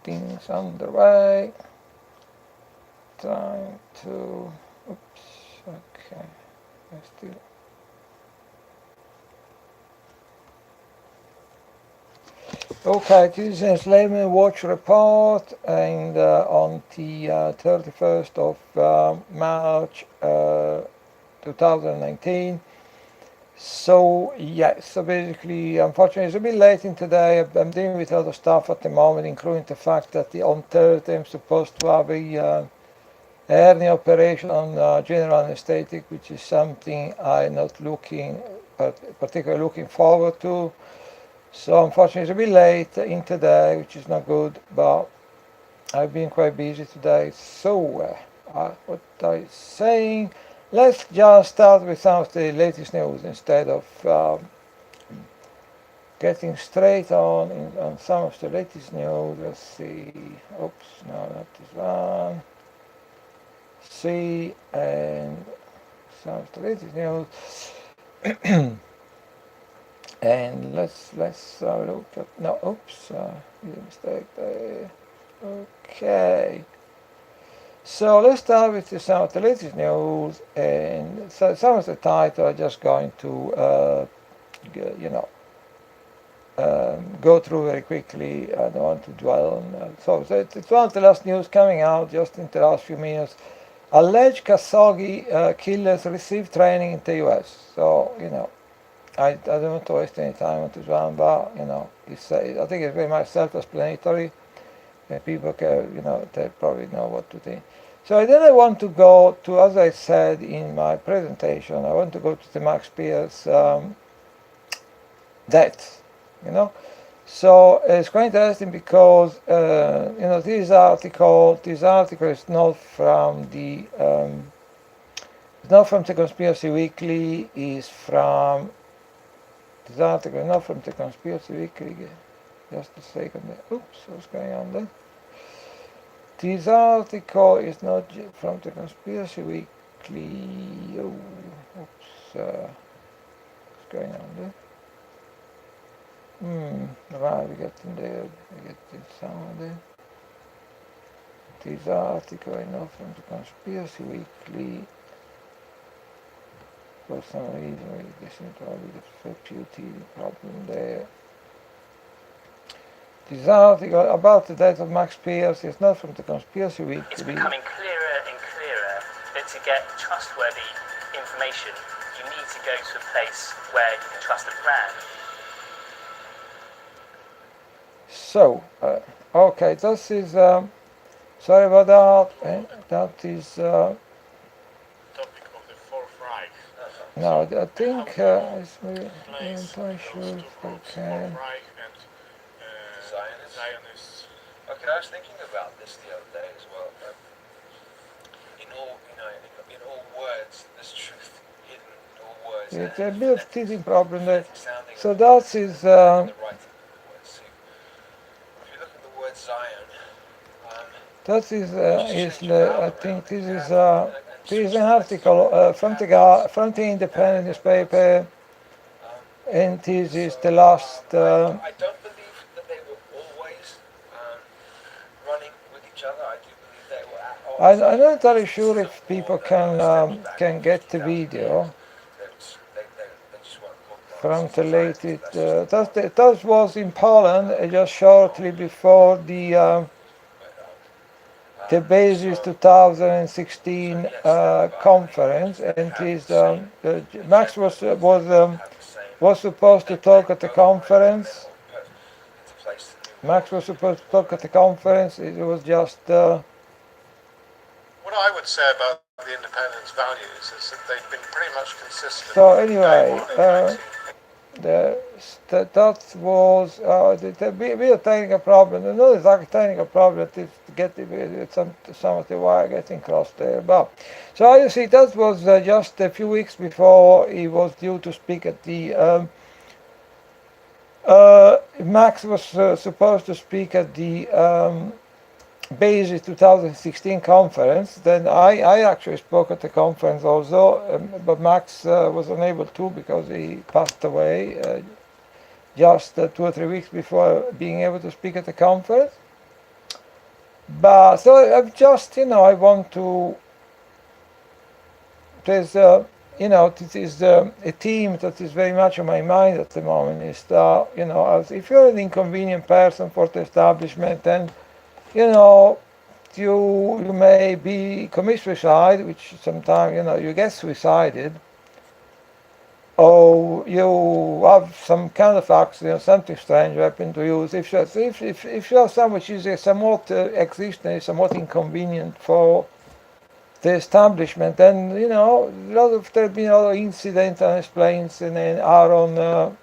things underway. Time to. Oops. Okay. I still. Okay, this is Enslavement Watch report, and on the 31st of March 2019. So yeah, so basically, unfortunately, it's a bit late in today. I'm dealing with other stuff at the moment, including the fact that on Thursday I'm supposed to have a hernia operation on general anesthetic, which is something I'm not particularly looking forward to. So unfortunately, it's a bit late in today, which is not good. But I've been quite busy today. So what I saying? Let's just start with some of the latest news instead of getting straight on some of the latest news. Let's see. Oops, no, not this one. See, and some of the latest news. And let's look at. No, oops, made a mistake there. Okay. So let's start with some of the latest news, and so some of the titles are just going to, go through very quickly. I don't want to dwell on that. So it's one of the last news coming out just in the last few minutes. Alleged Khashoggi killers receive training in the US. So, I don't want to waste any time on this one, but, I think it's very much self-explanatory. People can, they probably know what to think. So then I want to go to, as I said in my presentation, I want to go to the Max Pierce death, So it's quite interesting because, this article is not from the, it's not from the Conspiracy Weekly, this article is not from the Conspiracy Weekly. Just a second there. Oops, what's going on there? This article is not from the Conspiracy Weekly. Oh, oops. What's going on there? Right, we get in there. We get in somewhere there. This article is not from the Conspiracy Weekly. For some reason, we seem to have a reputed problem there. This article about the death of Max Pierce is not from the Conspiracy Weekly. It's becoming clearer and clearer that to get trustworthy information, you need to go to a place where you can trust the brand. So, okay, this is, sorry about that, that is, topic of the Fourth Reich. no, I think, it's really, I'm not sure if I Fourth can. Reich and Zionists. Okay, I was thinking about this the other day as well. In all words, there's truth hidden in all words. It's a bit of teething problem there. Sounding So that is, the writing of the word. So if you look at the word Zion, that is I think this is an article from the Independent newspaper, and this is the last. I don't believe that they were always running with each other. I do believe they were at odds. I'm not entirely sure if people can get the video They just weren't from compromised. the latest. That was in Poland just shortly before the Basis 2016 conference, and his Max was supposed to talk at the conference. Max was supposed to talk at the conference. It was just. What I would say about the independence values is that they've been pretty much consistent. So anyway, that was the real technical problem. Another exactly technical problem is to get some of the wire getting crossed there. But so you see, that was just a few weeks before he was due to speak at the. Max was supposed to speak at the Basis 2016 conference. Then I actually spoke at the conference also, but Max was unable to because he passed away just 2 or 3 weeks before being able to speak at the conference. But so I've just, I want to. There's, this is a theme that is very much on my mind at the moment. Is that, as if you're an inconvenient person for the establishment, then, you may commit suicide, which sometimes, you get suicided, or you have some kind of accident, something strange happen to you. If you have something which is somewhat existent, somewhat inconvenient for the establishment, then there have been a lot of incidents and explains in our own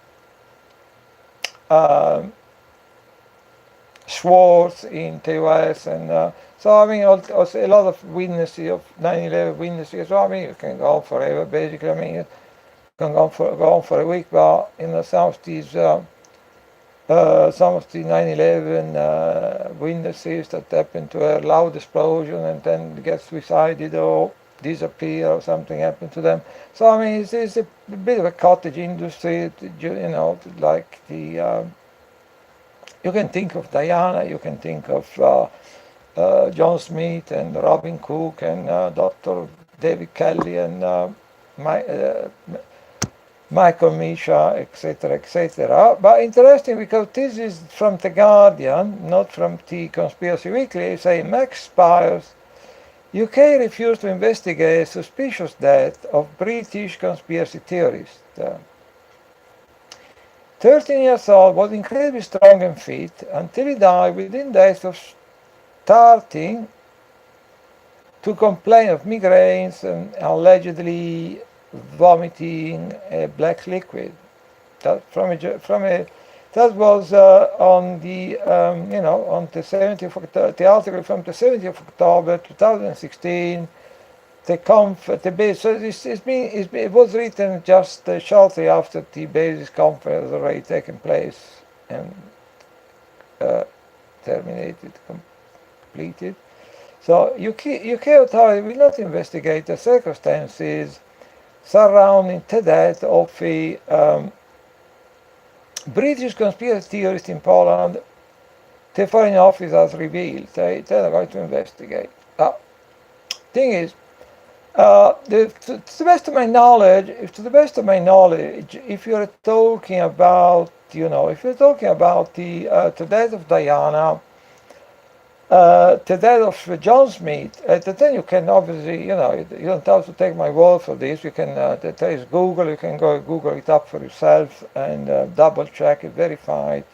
Schwartz in the US, and so I mean also a lot of witnesses of 9/11 witnesses. So I mean you can go on forever. Basically, I mean you can go on for a week, but some of these. Some of the 9/11 witnesses that happened to a loud explosion and then get suicided or disappear or something happened to them. So I mean, it's a bit of a cottage industry, like the. You can think of Diana, you can think of John Smith and Robin Cook and Dr. David Kelly and Michael Misha, etc., etc. But interesting because this is from The Guardian, not from the Conspiracy Weekly. Say Max Spiers, UK refused to investigate suspicious death of British conspiracy theorist. 13 years old, was incredibly strong and fit until he died within days of starting to complain of migraines and allegedly vomiting a black liquid. That was on the on the 70th of October, the article from the 70th of October 2016. So it was written just shortly after the basis conference had already taken place and completed. So UK authorities will not investigate the circumstances surrounding the death of a British conspiracy theorist in Poland. The Foreign Office has revealed they're not going to investigate. Thing is, to the best of my knowledge, if you're talking about, the death of Diana, the death of John Smith, then you can obviously, you don't have to take my word for this. You can, there is Google, you can go Google it up for yourself and double check it, verify it.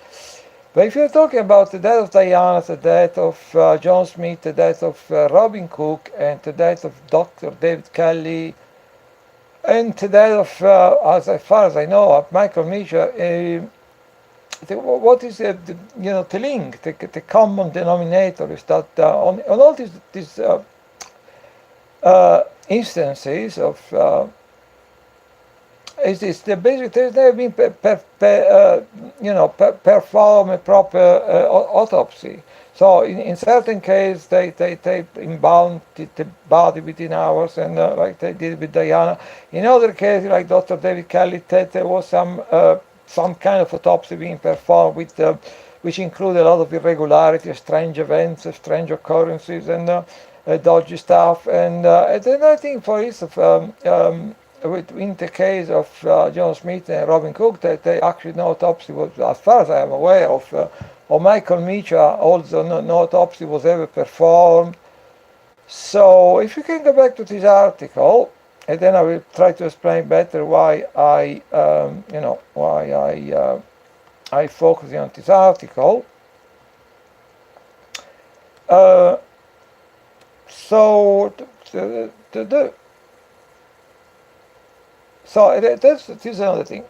But if you're talking about the death of Diana, the death of John Smith, the death of Robin Cook, and the death of Dr. David Kelly, and the death of, as far as I know, of Michael Misha, what is the link, the common denominator is that on all these instances of is the basic, there's never been perform a proper autopsy. So in certain cases they embalmed the body within hours, and like they did with Diana. In other cases, like Dr. David Kelly, there was some kind of autopsy being performed with which included a lot of irregularities, strange events, strange occurrences, and dodgy stuff. And then I think, for instance, in the case of John Smith and Robin Cook, that they actually no autopsy was, as far as I am aware of Michael Misha, also no autopsy was ever performed. So if you can go back to this article, and then I will try to explain better why I focus on this article. So this is another thing.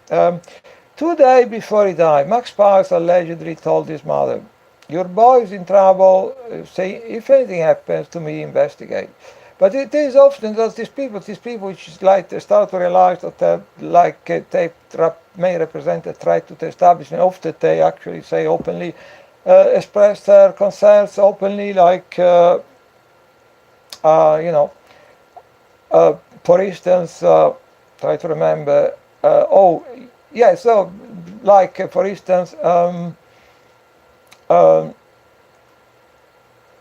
2 days before he died, Max Spiers allegedly told his mother, "Your boy is in trouble. Say if anything happens to me, investigate." But it is often that these people which is like they start to realize that they may represent a threat to the establishment. Often they actually say openly, express their concerns openly, like for instance, try to remember. So like for instance.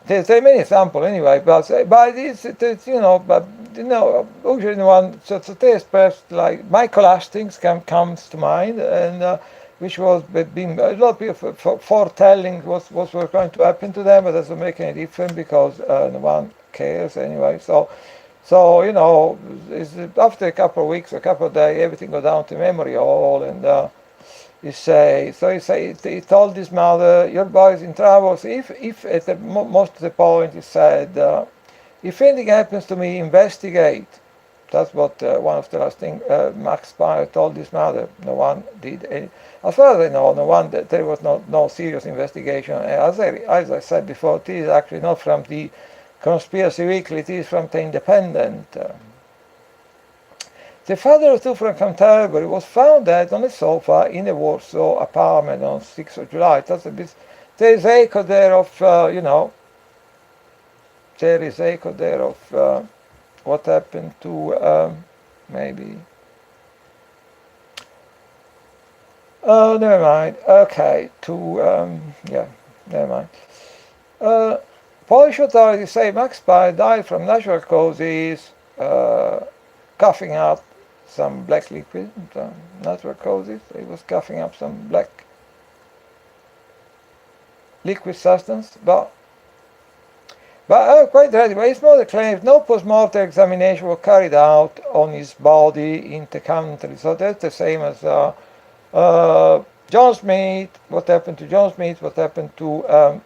There's many examples anyway, but it's usually one. So there's perhaps like Michael Hastings comes to mind, and which was being a lot of people foretelling what was going to happen to them, but it doesn't make any difference because no one cares anyway. So after a couple of weeks, a couple of days, everything goes down to memory hole, and he told his mother, "Your boy is in trouble." So if at the most of the point he said, "If anything happens to me, investigate." That's what one of the last things Max Spire told his mother. No one did any. As far as I know, there was no serious investigation. As I said before, this is actually not from the Conspiracy Weekly, it is from the Independent. The father of two from Canterbury was found dead on a sofa in a Warsaw apartment on 6th of July. There is echo there of, there is echo there of what happened to maybe. Oh, never mind. Okay, never mind. Polish authorities say Max Spire died from natural causes, coughing up some black liquid, natural causes. He was coughing up some black liquid substance, but quite ready. But his mother claims no post-mortem examination was carried out on his body in the country. So that's the same as John Smith. What happened to John Smith? What happened to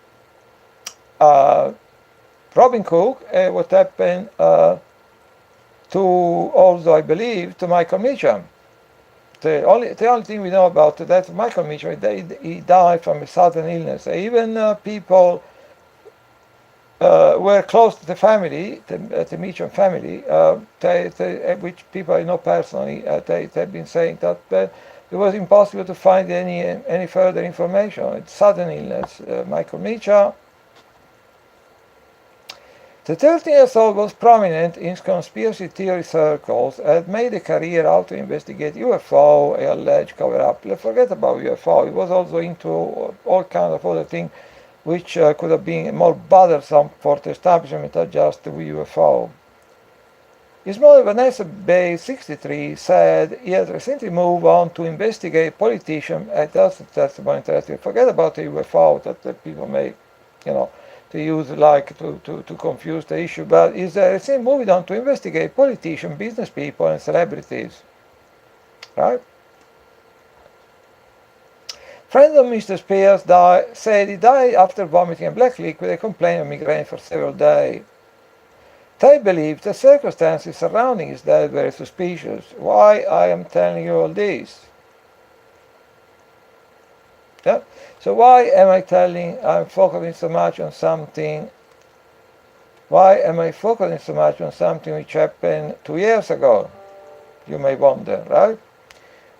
Robin Cook? What happened to also, I believe, to Michael Meacham. The only thing we know about that Michael Meacham, he died from a sudden illness. Even people were close to the family, the Meacham family, which people I know personally, they've been saying that it was impossible to find any further information. It's sudden illness. Michael Meacham. The 13-year-old was prominent in conspiracy theory circles and had made a career out to investigate UFO, alleged cover-up. Let's forget about UFO. He was also into all kinds of other things which could have been more bothersome for the establishment than just the UFO. His mother, Vanessa Bay, 63, said he had recently moved on to investigate politicians. That's more interesting. Forget about the UFO that people may, to use to confuse the issue, but is recently moving on to investigate politicians, business people, and celebrities. Right? Friends of Mr. Spears said he died after vomiting a black liquid and complained of migraine for several days. They believe the circumstances surrounding his death were suspicious. Why I am telling you all this? Yeah. So why am I'm focusing so much on something? Why am I focusing so much on something which happened 2 years ago? You may wonder, right?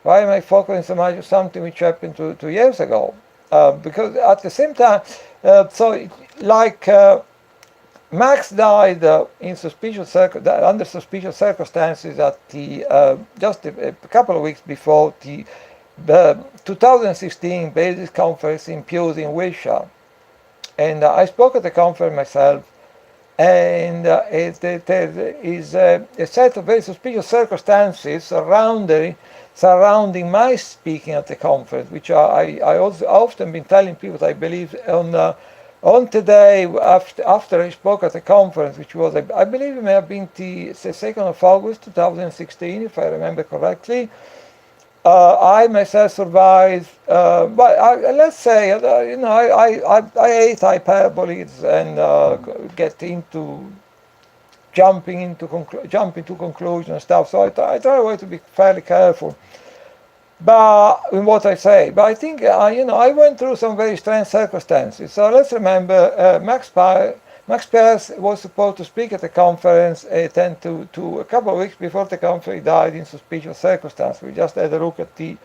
Why am I focusing so much on something which happened 2 years ago? Because at the same time, Max died under suspicious circumstances at the just a couple of weeks before the 2016 Basis Conference in Pews in Wiltshire, and I spoke at the conference myself, and there is a set of very suspicious circumstances surrounding my speaking at the conference, which I also often been telling people that I believe on today after I spoke at the conference, which was I believe it may have been the 2nd of August 2016, if I remember correctly. I myself survived, but let's say I hate hyperboles and get into jumping to conclusions and stuff. So I try always to be fairly careful, but in what I say. But I think I went through some very strange circumstances. So let's remember Max Spears was supposed to speak at the conference, then to a couple of weeks before the conference, he died in suspicious circumstances. We just had a look at the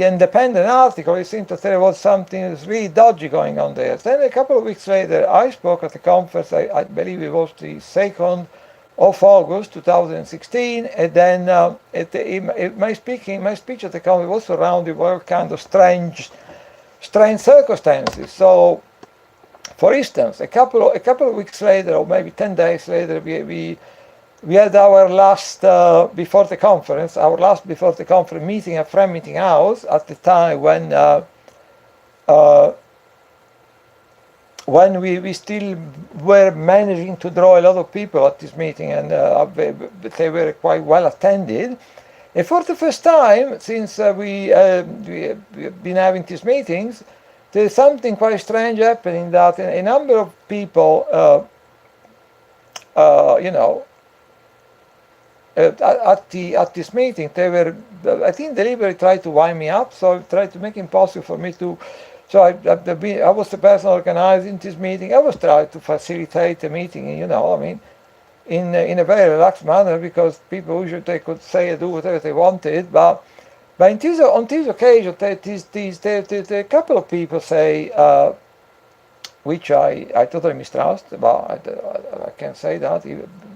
Independent article. It seemed that there was something really dodgy going on there. Then a couple of weeks later, I spoke at the conference. I believe it was the 2nd of August 2016, and then my speech at the conference was surrounded by all kinds of strange strange circumstances. So, for instance, a couple of weeks later, or maybe 10 days later, we had our last before the conference meeting at Friend Meeting House at the time when we still were managing to draw a lot of people at this meeting, and they were quite well attended. And for the first time since we've been having these meetings, there's something quite strange happening, that a number of people, at this meeting, they were, I think, deliberately tried to wind me up. So I tried to make it impossible for me to. So I was the person organizing this meeting. I was trying to facilitate the meeting, in a very relaxed manner, because people usually they could say and do whatever they wanted. But on this occasion, a couple of people say, which I totally mistrust, but I can't say that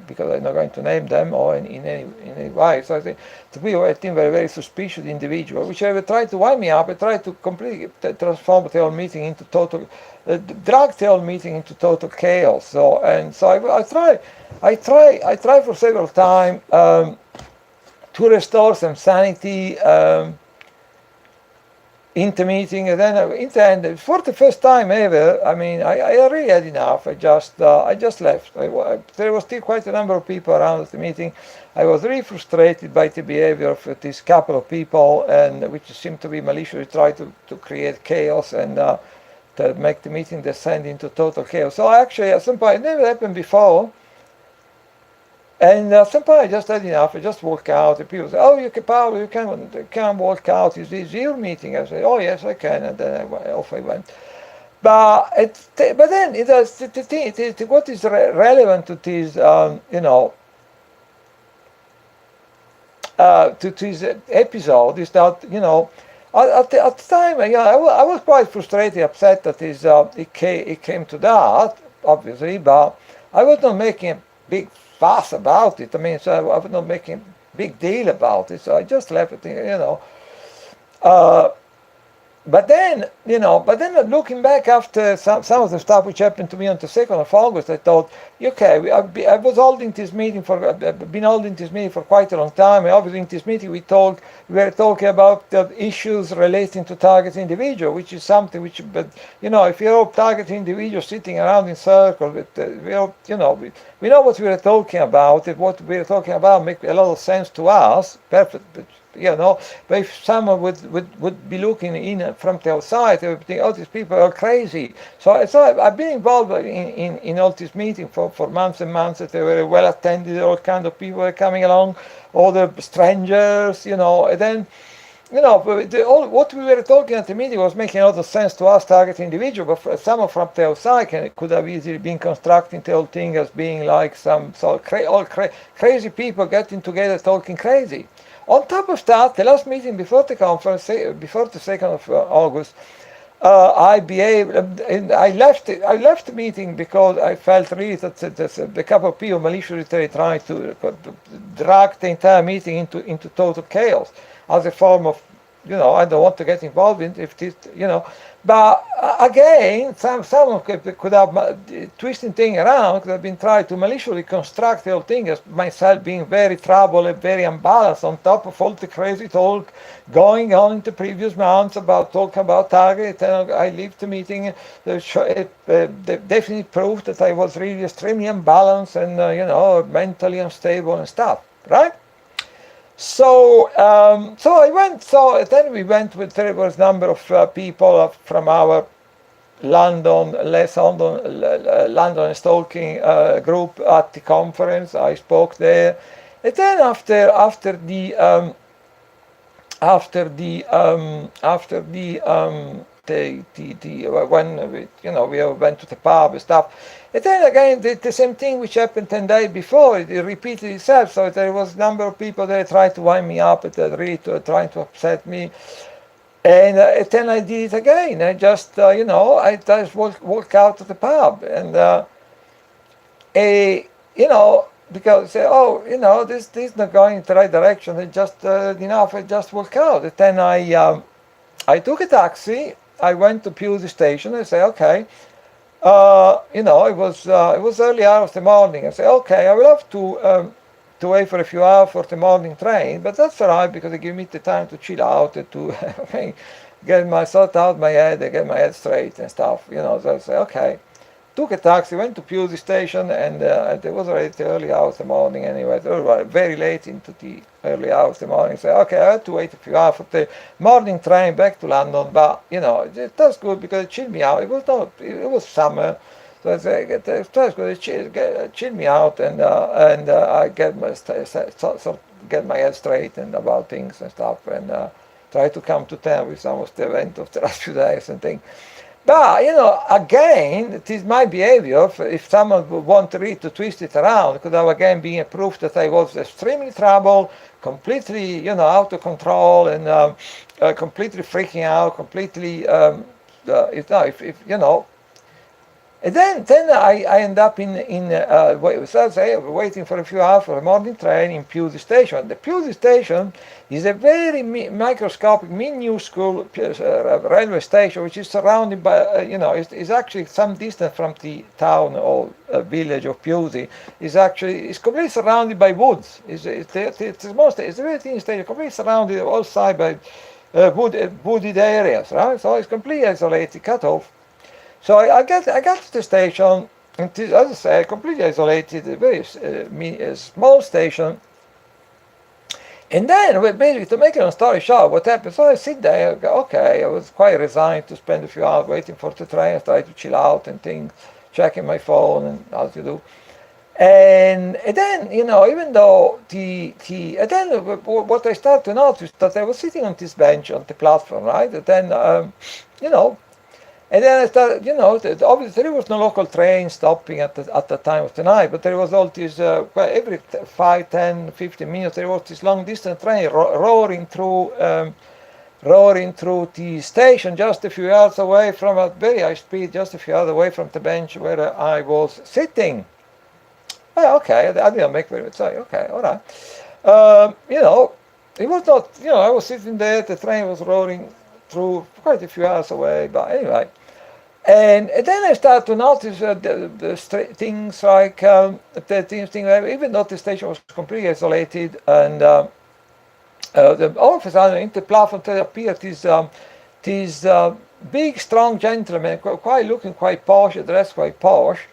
because I'm not going to name them or in any way. So I think to be, I think, very, very suspicious individual, which I tried to wind me up. I tried to completely transform the whole meeting into total, drag the whole meeting into total chaos. So I try for several times to restore some sanity in the meeting, and then in the end, for the first time ever, I really had enough. I just left. There was still quite a number of people around at the meeting. I was really frustrated by the behavior of this couple of people, and which seemed to be maliciously try to create chaos and to make the meeting descend into total chaos. So actually, at some point, it never happened before. And at some point I just had enough. I just walked out, and people said, "Oh, Paolo, you can walk out. Is this your meeting?" I said, "Oh yes, I can." And then off I went. But then it has what is relevant to this, to this episode is that at the time, I was quite frustrated, upset that it came to that, obviously, but I was not making a big fuss about it. So I was not making a big deal about it. So I just left it, But then looking back after some of the stuff which happened to me on the 2nd of August, I thought, okay, I was holding this meeting I've been holding this meeting for quite a long time. And obviously in this meeting we were talking about the issues relating to target individual, which is something which, but if you're all target individuals sitting around in circles, we know what we were talking about. If what we were talking about makes a lot of sense to us, perfect. But if someone would be looking in from the outside, they would think, "Oh, these people are crazy." So I've been involved in all this meeting for months and months. They were well attended. All kinds of people were coming along, all the strangers, and then, what we were talking at the meeting was making a lot of sense to us, target individual. But someone from the outside could have easily been constructing the whole thing as being like crazy people getting together talking crazy. On top of that, the last meeting before the conference, before the 2nd of August, I left the meeting because I felt really that the couple of people maliciously tried to drag the entire meeting into total chaos as a form of, I don't want to get involved in if this, But again, someone could have twisting thing around, could have been trying to maliciously construct the whole thing as myself being very troubled and very unbalanced on top of all the crazy talk going on in the previous months about talking about target. And I left the meeting, definitely proved that I was really extremely unbalanced and mentally unstable and stuff, right? So I went. So then we went with there was a number of people from our London stalking group at the conference. I spoke there, and then after when we went to the pub and stuff. And then again, the same thing which happened 10 days before, it repeated itself. So there was a number of people that tried to wind me up, really trying to upset me. And then I did it again. I just, I just walked out of the pub. And, because this is not going in the right direction. I just, I just walked out. And then I took a taxi I went to Pewsey Station. I say, okay, it was early hours of the morning. I say, okay, I will have to wait for a few hours for the morning train, but that's all right because it gives me the time to chill out and to sort out my head, get my head straight and stuff. So I say, okay. Took a taxi, went to Pewsey Station, and it was already the early hours of the morning anyway. It was very late into the early hours of the morning. So, okay, I had to wait a few hours for the morning train back to London, but, it was good because it chilled me out. It was summer, so it was good. It chilled me out, and I get my head straight and about things and stuff, and try to come to terms with some of the events of the last few days and things. But, again, it is my behavior. If someone would want to twist it around, it could have again been a proof that I was extremely troubled, completely, out of control, and completely freaking out, completely, And then I end up waiting for a few hours for a morning train in Pewsey Station. The Pewsey Station is a very microscopic, minuscule railway station, which is surrounded by, is actually some distance from the town or village of Pewsey. It's completely surrounded by woods. It's a very thin station, completely surrounded all sides by wooded areas, right? So it's completely isolated, cut off. So I got to the station, and as I say, completely isolated, a very small station. And then, basically, to make a long story short, what happened? So I sit there, I was quite resigned to spend a few hours waiting for the train, try to chill out and things, checking my phone and as you do. And then, even though what I started to notice that I was sitting on this bench on the platform, right? And then, and then I started, obviously there was no local train stopping at the time of the night, but there was all this, every 5, 10, 15 minutes, there was this long distance train roaring through the station just a few yards away from, at very high speed, just a few yards away from the bench where I was sitting. Well, okay, I didn't make very much sense. Okay, all right. It was not, I was sitting there, the train was roaring through quite a few hours away, but anyway. And then I started to notice things like even though the station was completely isolated, and all of a sudden, in the platform, there appeared this big, strong gentleman, looking quite posh, dressed quite posh.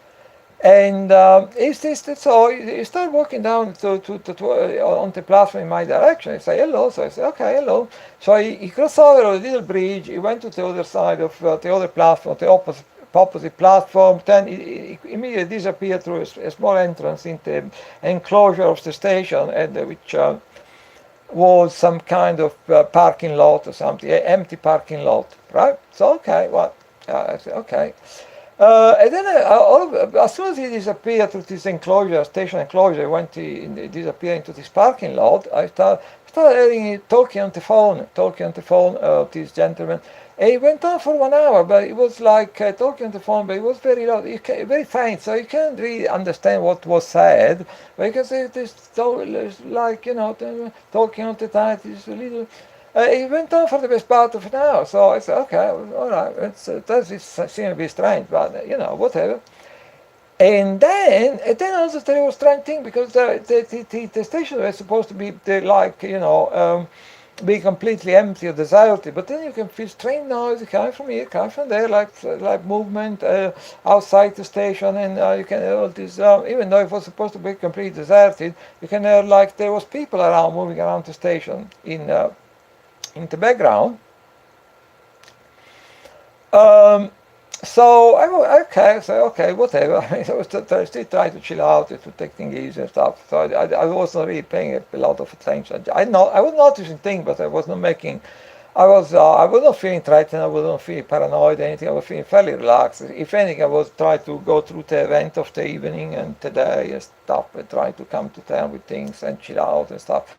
And he started walking down on the platform in my direction. I say hello. So I say okay, hello. So he crossed over a little bridge. He went to the other side of the other platform, the opposite platform. Then he immediately disappeared through a small entrance in the enclosure of the station, which was some kind of parking lot or something, an empty parking lot, right? So okay, I said okay. And then as soon as he disappeared through this enclosure, station enclosure, he disappeared into this parking lot, I started hearing him talking on the phone, this gentleman. And he went on for 1 hour, but it was like talking on the phone, but it was very loud, very faint, so you can't really understand what was said. Because it's like, talking on the time, it's a little... He went on for the best part of an hour, so I said, okay, all right, that seems to be strange, but, whatever. And then also there was a strange thing, because the station was supposed to be, be completely empty or deserted, but then you can feel strange noise coming from here, coming from there, like movement outside the station, and you can hear all this, even though it was supposed to be completely deserted, you can hear like there was people around, moving around the station in the background. So I said, okay, whatever. I was still trying to chill out, to take things easy and stuff. So I was not really paying a lot of attention. I was noticing things, but I was not making. I was not feeling threatened. I was not feeling paranoid or anything. I was feeling fairly relaxed. If anything, I was trying to go through the event of the evening and today and stuff, and trying to come to terms with things and chill out and stuff.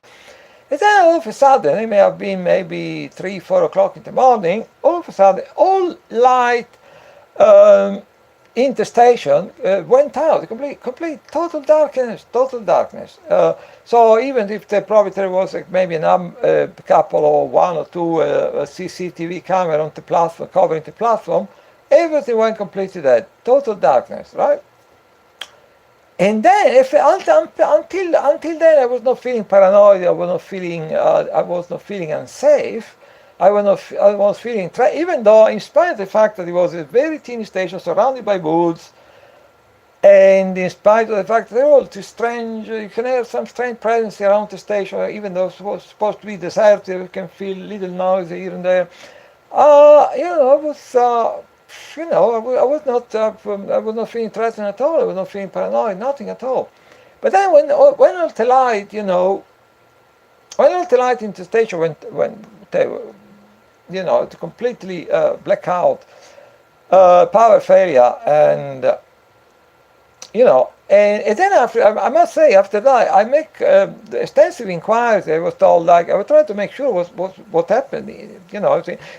And then all of a sudden, it may have been maybe 3-4 o'clock in the morning, all of a sudden, all light in the station went out, complete, total darkness. So even if the proprietor was maybe a couple or one or two CCTV camera on the platform, covering the platform, everything went completely dead, total darkness, right? And then, until then, I was not feeling paranoid. I was not feeling unsafe. I was feeling, even though, in spite of the fact that it was a very teeny station surrounded by woods, and in spite of the fact that there was this strange, you can hear some strange presence around the station, even though it was supposed to be deserted, you can feel little noise here and there. I was not feeling threatened at all. I was not feeling paranoid, nothing at all. But then when all the light, when all the light in the station went to completely blackout, power failure, and and then I must say, after that, I make extensive inquiries. I was told, I was trying to make sure what happened.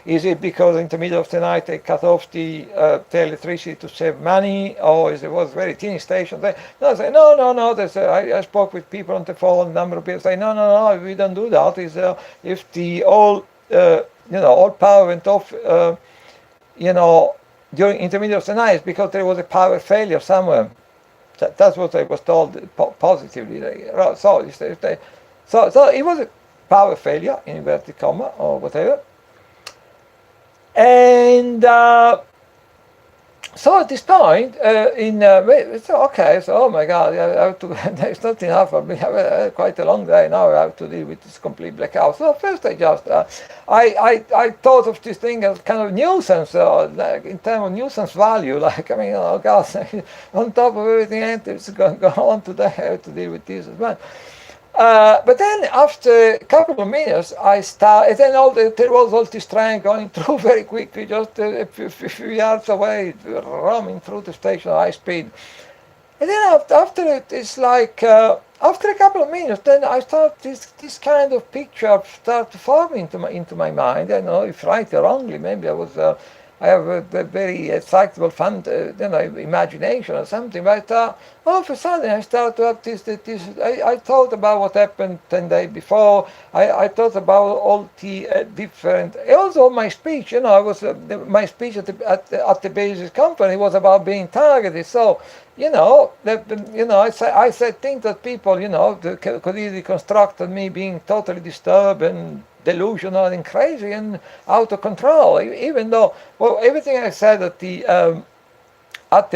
Is it because in the middle of the night they cut off the electricity to save money, or it was very teeny station? I say, no. I spoke with people on the phone. A number of people say, no, we don't do that. If the all power went off, in the middle of the night, because there was a power failure somewhere. That's what I was told positively. So it was a power failure, in inverted comma, or whatever. And so at this point, oh my God, I have to, there's not enough for me. I have quite a long day now. I have to deal with this complete blackout. So first I just, I thought of this thing as kind of nuisance, in terms of nuisance value. Oh God, on top of everything else going on today, I have to deal with this as well. But then after a couple of minutes, there was all this train going through very quickly, just a few yards away, roaming through the station at high speed. And then after it, it's like, after a couple of minutes, then I start this kind of picture start to form into my mind. I don't know if right or wrongly, maybe I have a very excitable imagination or something, but all of a sudden I start to have this I thought about what happened 10 days before. I thought about all the different, also my speech, my speech at the basis company was about being targeted. So, I said things that people, could easily construct me being totally disturbed and delusional and crazy and out of control, even though everything I said at the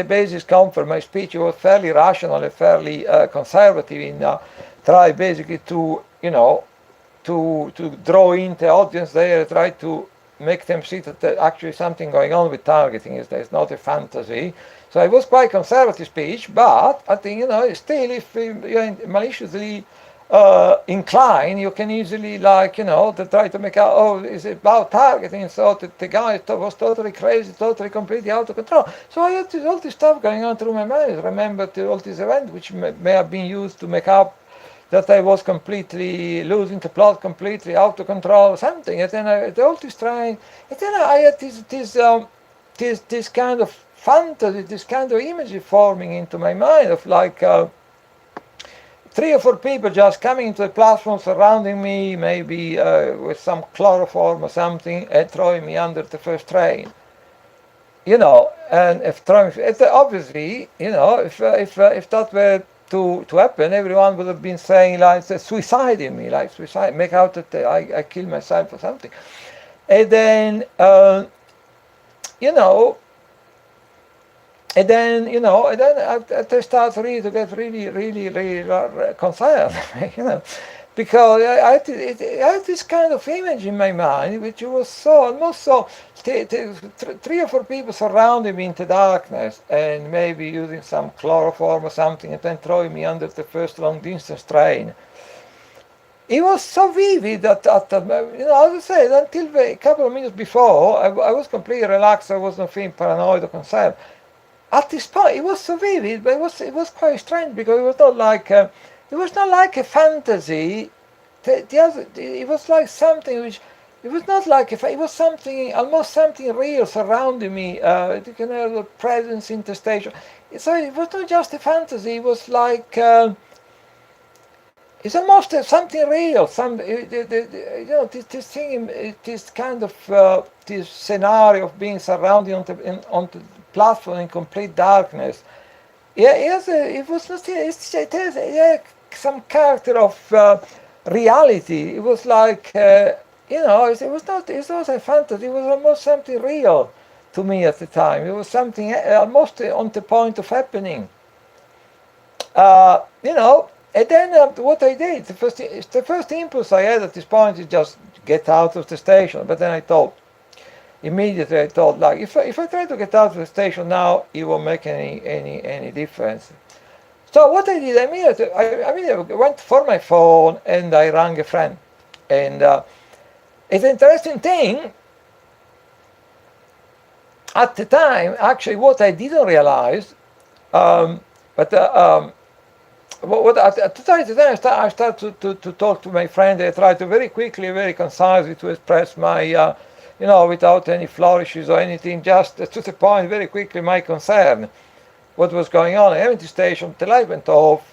basis conference, my speech was fairly rational and fairly conservative in try basically to draw in the audience there, try to make them see that there's actually something going on with targeting. It's not a fantasy. So it was quite conservative speech, but I think still if you're maliciously inclined, you can easily to try to make out, it's about targeting, so the guy was totally crazy, totally completely out of control. So I had all this stuff going on through my mind. I remembered all these events which may have been used to make up that I was completely losing the plot, completely out of control or something. And then I had all this trying, and then I had this kind of fantasy, this kind of imagery forming into my mind of 3 or 4 people just coming into the platform, surrounding me, maybe with some chloroform or something, and throwing me under the first train. And if obviously, if that were to happen, everyone would have been saying suiciding me, make out that I killed myself or something. And then, And then I start really to get really concerned, because I had this kind of image in my mind, which was almost so. 3 or 4 people surrounding me in the darkness, and maybe using some chloroform or something, and then throwing me under the first long distance train. It was so vivid that, as I said, until a couple of minutes before, I was completely relaxed. I wasn't feeling paranoid or concerned. At this point, it was so vivid, but it was quite strange, because it was not like a fantasy. It was like something which it was not like if it was something, almost something real surrounding me. You can have the presence in the station. So it was not just a fantasy. It was like it's almost something real. This thing, this kind of this scenario of being surrounded on the platform in complete darkness. Yeah, it was not. It has some character of reality. It was like it was not. It was a fantasy. It was almost something real to me at the time. It was something almost on the point of happening. And then what I did, the first impulse I had at this point is just get out of the station. But then I thought, immediately like, if I try to get out of the station now, it won't make any difference. So what I did, I went for my phone and I rang a friend. And it's an interesting thing. At the time, actually, what I didn't realize, what at the time I started to talk to my friend. I tried to very quickly, very concisely to express my, without any flourishes or anything, just to the point, very quickly, my concern, what was going on. At the station, the light went off.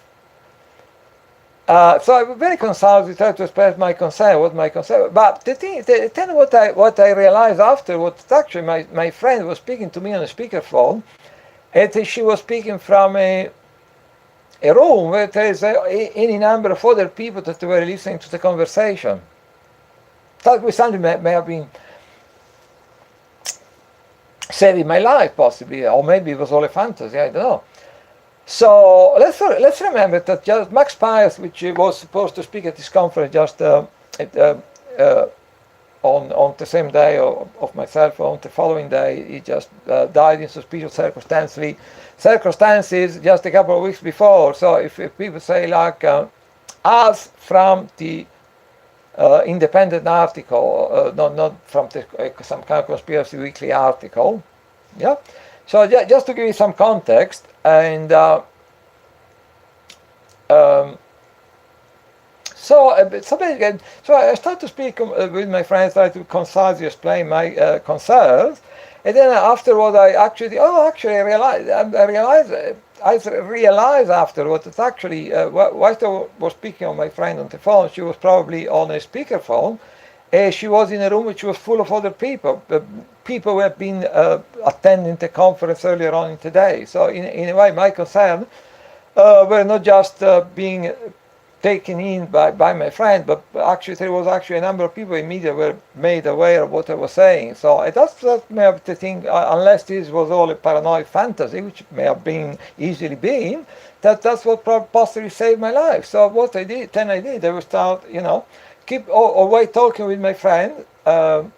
So I very concisely tried to express my concern, what my concern. But then what I realized after, what actually my friend was speaking to me on a speakerphone, and she was speaking from a room where there is any number of other people that were listening to the conversation. That was something may have been saving my life, possibly, or maybe it was all a fantasy. I don't know. So let's remember that just Max Pius, which was supposed to speak at this conference just on the same day of myself, on the following day, he just died in suspicious circumstances just a couple of weeks before. So if people say like, as from the independent article, not from some kind of conspiracy weekly article, yeah. So just to give you some context, and so I started to speak with my friends, try to concisely explain my concerns, and then afterward I realized afterward that actually whilst I was speaking on my friend on the phone, she was probably on a speakerphone. She was in a room which was full of other people, people who have been attending the conference earlier on in the day. So in a way, my concern were not just being taken in by my friend, but actually there was actually a number of people in media were made aware of what I was saying. So that's may have the thing, unless this was all a paranoid fantasy, which may have been easily been, that's what possibly saved my life. So what I did, I would start, keep away talking with my friend, and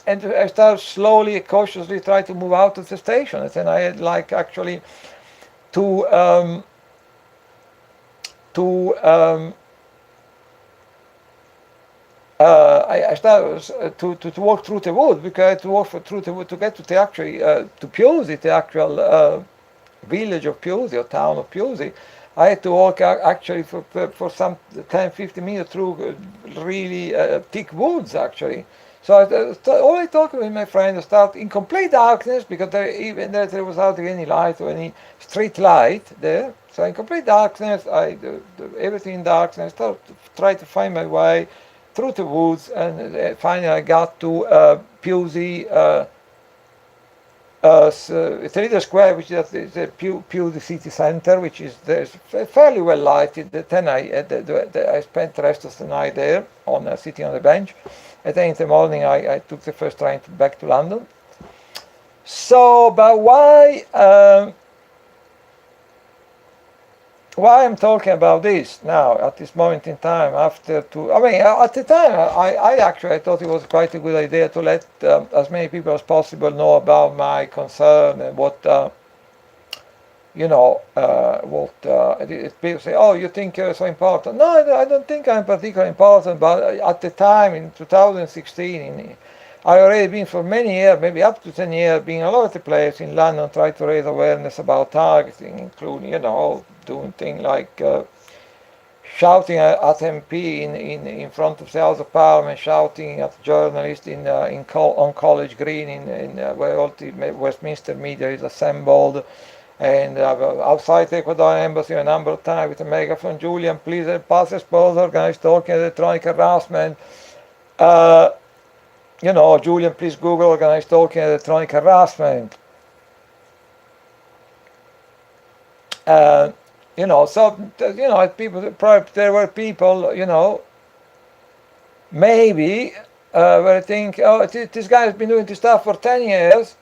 I started slowly, cautiously try to move out of the station. And then I had like actually I started to walk through the wood, because I had to walk through the wood to get to the actually to Piusi, the actual village of Piusi or town of Piusi. I had to walk actually for some 10-15 minutes through really thick woods actually. So I only talking with my friend. I start in complete darkness, because there was hardly any light or any street light there. So in complete darkness, everything in darkness. I started to try to find my way through the woods, and finally I got to Piusi. It's a little square, which is the Piusi city center, which is fairly well lighted. Then I spent the rest of the night there, sitting on the bench. And then in the morning I took the first train back to London. So, but why I'm talking about this now at this moment in time? At the time I thought it was quite a good idea to let as many people as possible know about my concern and what people say, oh, you think you're so important. No, I don't think I'm particularly important, but at the time in 2016, I already been for many years, maybe up to 10 years, being all over the place in London, trying to raise awareness about targeting, including, doing things like shouting at MP in front of the House of Parliament, shouting at journalists on College Green, where all the Westminster media is assembled, and outside the Ecuadorian embassy a number of times with a megaphone, Julian, please pass expose organized stalking and electronic harassment. Julian, please Google organized stalking and electronic harassment. People, there were people, maybe were thinking, oh, this guy has been doing this stuff for 10 years,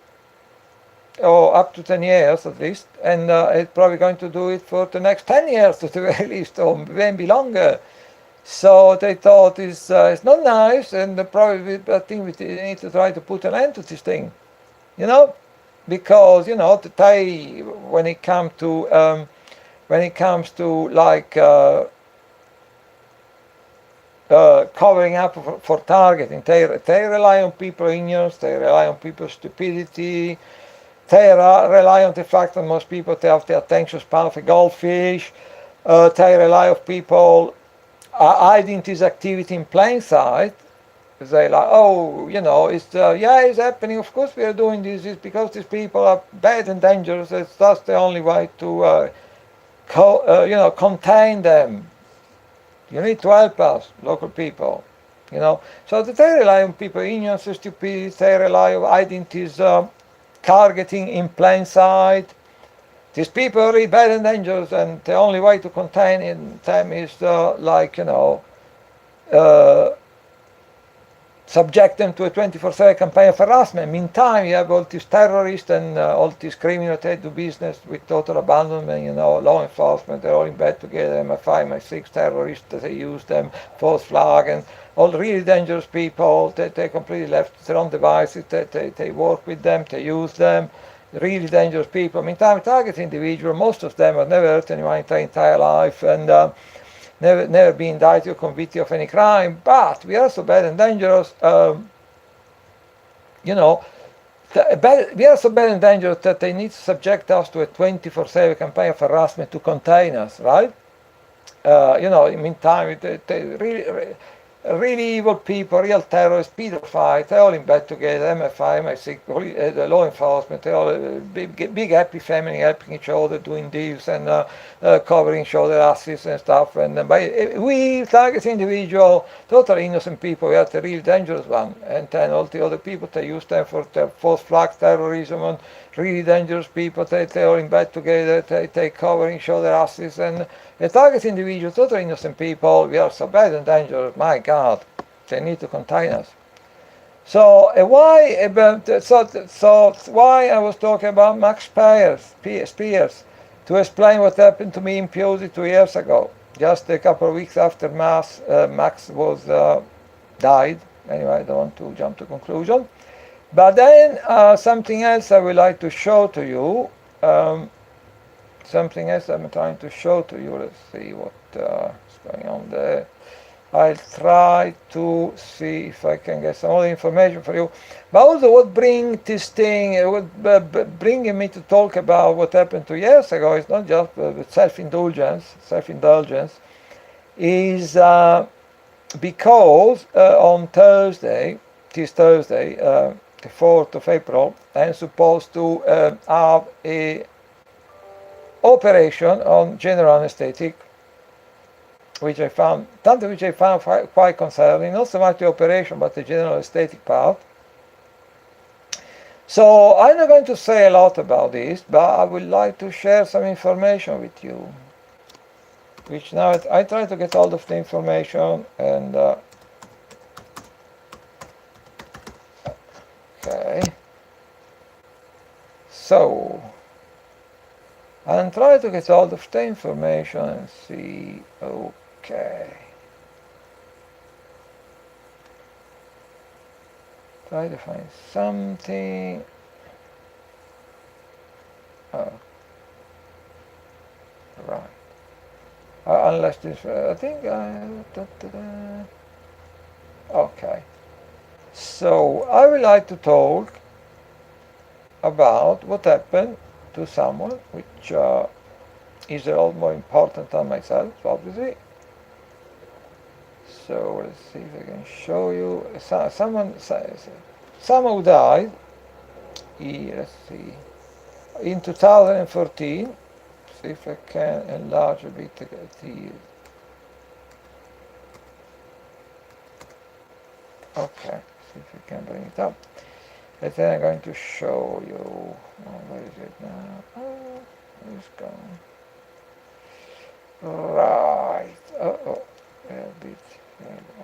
or up to 10 years at least, and it's probably going to do it for the next 10 years at the very least, or maybe longer. So they thought it's not nice, and probably I think we need to try to put an end to this thing, because when it comes to like covering up for targeting, they rely on people's ignorance, they rely on people's stupidity, they rely on the fact that most people have the attention span of a goldfish, they rely on people hiding this activity in plain sight. They like, oh, it's happening. Of course, we are doing this. It's because these people are bad and dangerous. That's the only way to, contain them. You need to help us, local people. So they rely on people ignorance, stupidity. They rely on hiding this targeting in plain sight. These people are really bad and dangerous, and the only way to contain them is subject them to a 24/7 campaign of harassment. Meantime, you have all these terrorists and all these criminals that do business with total abandonment, law enforcement, they're all in bed together, MI5, MI6 terrorists, they use them, false flag, and all really dangerous people, they completely left their own devices, they work with them, they use them, really dangerous people. Meantime, target individual, most of them have never hurt anyone in their entire life, and never been indicted or convicted of any crime, but we are so bad and dangerous, we are so bad and dangerous that they need to subject us to a 24/7 campaign of harassment to contain us, right? In the meantime, they really evil people, real terrorists, pedophiles, they're all in bed together, MI5, MI6, the law enforcement, they're all big happy family helping each other, doing deals and covering each other asses and stuff. And we target individual, totally innocent people, we are the real dangerous one. And then all the other people, they use them for the false flag terrorism and really dangerous people, they're all in bed together, they cover each other asses. And the target individuals, totally innocent people, we are so bad and dangerous, my God, they need to contain us. So why I was talking about Max Spiers, to explain what happened to me in Piozzi 2 years ago, just a couple of weeks after Max was died. Anyway, I don't want to jump to conclusion. But then something else I would like to show to you. Something else I'm trying to show to you. Let's see what is going on there. I'll try to see if I can get some other information for you. But also what bring this thing, what bringing me to talk about what happened 2 years ago is not just self-indulgence, is because on Thursday, this Thursday, the 4th of April, I'm supposed to have a operation on general anesthetic, which I found quite concerning, not so much the operation, but the general anesthetic part. So I'm not going to say a lot about this, but I would like to share some information with you, which now I try to get hold of the information, and okay. So I'm trying to get hold of the information and see, okay. Try to find something. Oh. Right. Unless this, I think, okay. So I would like to talk about what happened to someone which is a lot more important than myself, obviously, So let's see if I can show you. Someone who died. Let's see. In 2014. See if I can enlarge a bit the. Okay. See if I can bring it up. And then I'm going to show you. Oh, where is it now? Oh, it's gone. Right. Oh, a bit.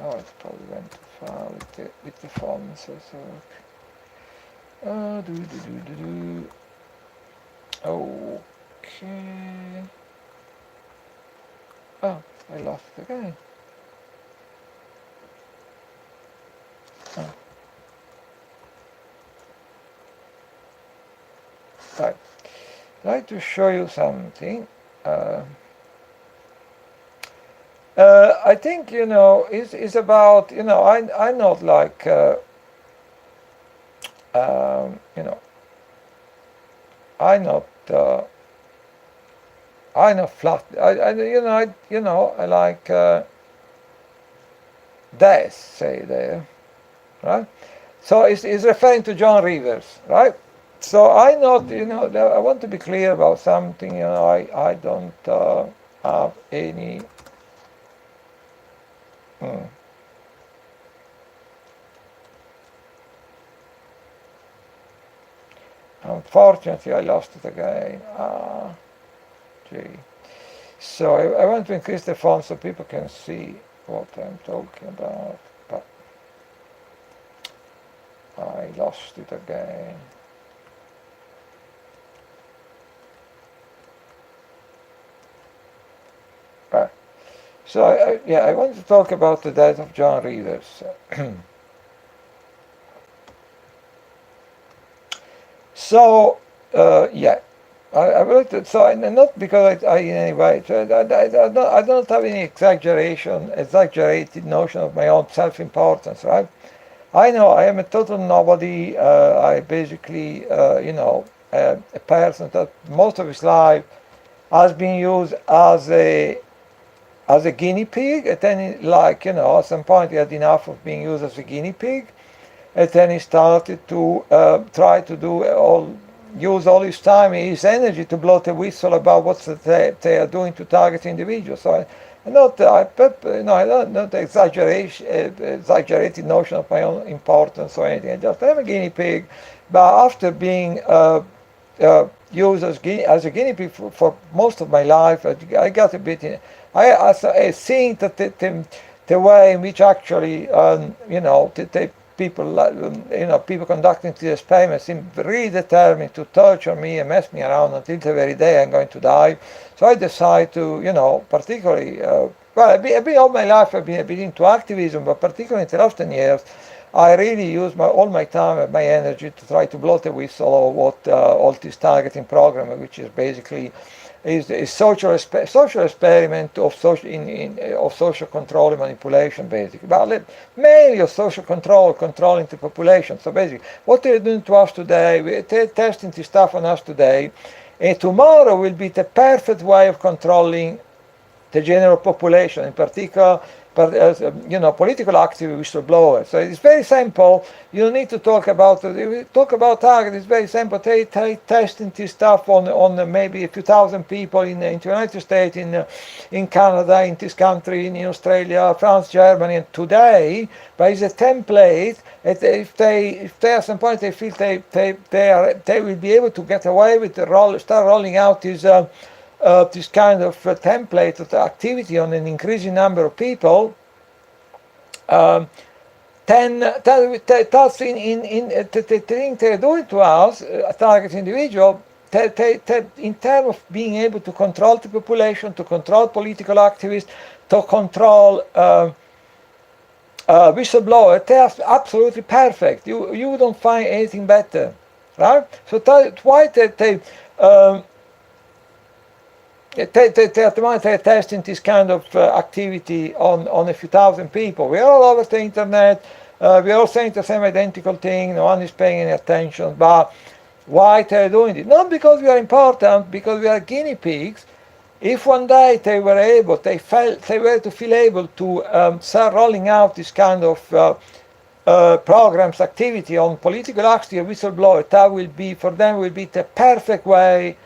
Oh, it's probably went too far with the fonts. So. Okay. Oh, I lost it again. Oh. Right. I'd like to show you something. I think, it's about, I'm not like, I'm not flat. I like death, say there, right? So it's referring to John Rivers, right? So I not, I want to be clear about something. I don't have any. Unfortunately, I lost it again. Gee. So I want to increase the font so people can see what I'm talking about, but I lost it again. Right. So I want to talk about the death of John Rivers. So, I would like to, not because I in any way, I don't have any exaggerated notion of my own self-importance, right? I know I am a total nobody. I basically, a person that most of his life has been used as a guinea pig, and then, at some point he had enough of being used as a guinea pig. And then he started to try to use all his time, his energy to blow the whistle about what they are doing to target individuals. So not exaggerated notion of my own importance or anything. I just am a guinea pig, but after being used as a guinea pig for most of my life, I got a bit in. I seeing that the way in which actually people conducting the experiments seem really determined to torture me and mess me around until the very day I'm going to die. So I decide to, particularly, I've been all my life, I've been into activism, but particularly in the last 10 years, I really use all my time and my energy to try to blow the whistle of what all this targeting program, which is basically is social experiment of social control and manipulation, basically. But mainly of social control, controlling the population. So basically, what they're doing to us today, they're testing this stuff on us today, and tomorrow will be the perfect way of controlling the general population, in particular, political activists, whistleblowers. So it's very simple. You don't need to talk about target. It's very simple. They testing this stuff on maybe a few thousand people in the United States, in Canada, in this country, in Australia, France, Germany, and today, but it's a template. If they at some point they feel they will be able to get away with start rolling out this kind of template of the activity on an increasing number of people, then that's the thing they're doing to us, target individual, in terms of being able to control the population, to control political activists, to control whistleblowers, they are absolutely perfect. You don't find anything better, right? So that's why they're testing this kind of activity on a few thousand people. We're all over the internet. We're all saying the same identical thing. No one is paying any attention. But why they're doing it? Not because we are important, because we are guinea pigs if one day they were to feel able to start rolling out this kind of programs, activity on political activity of whistleblower, that will be, for them, will be the perfect way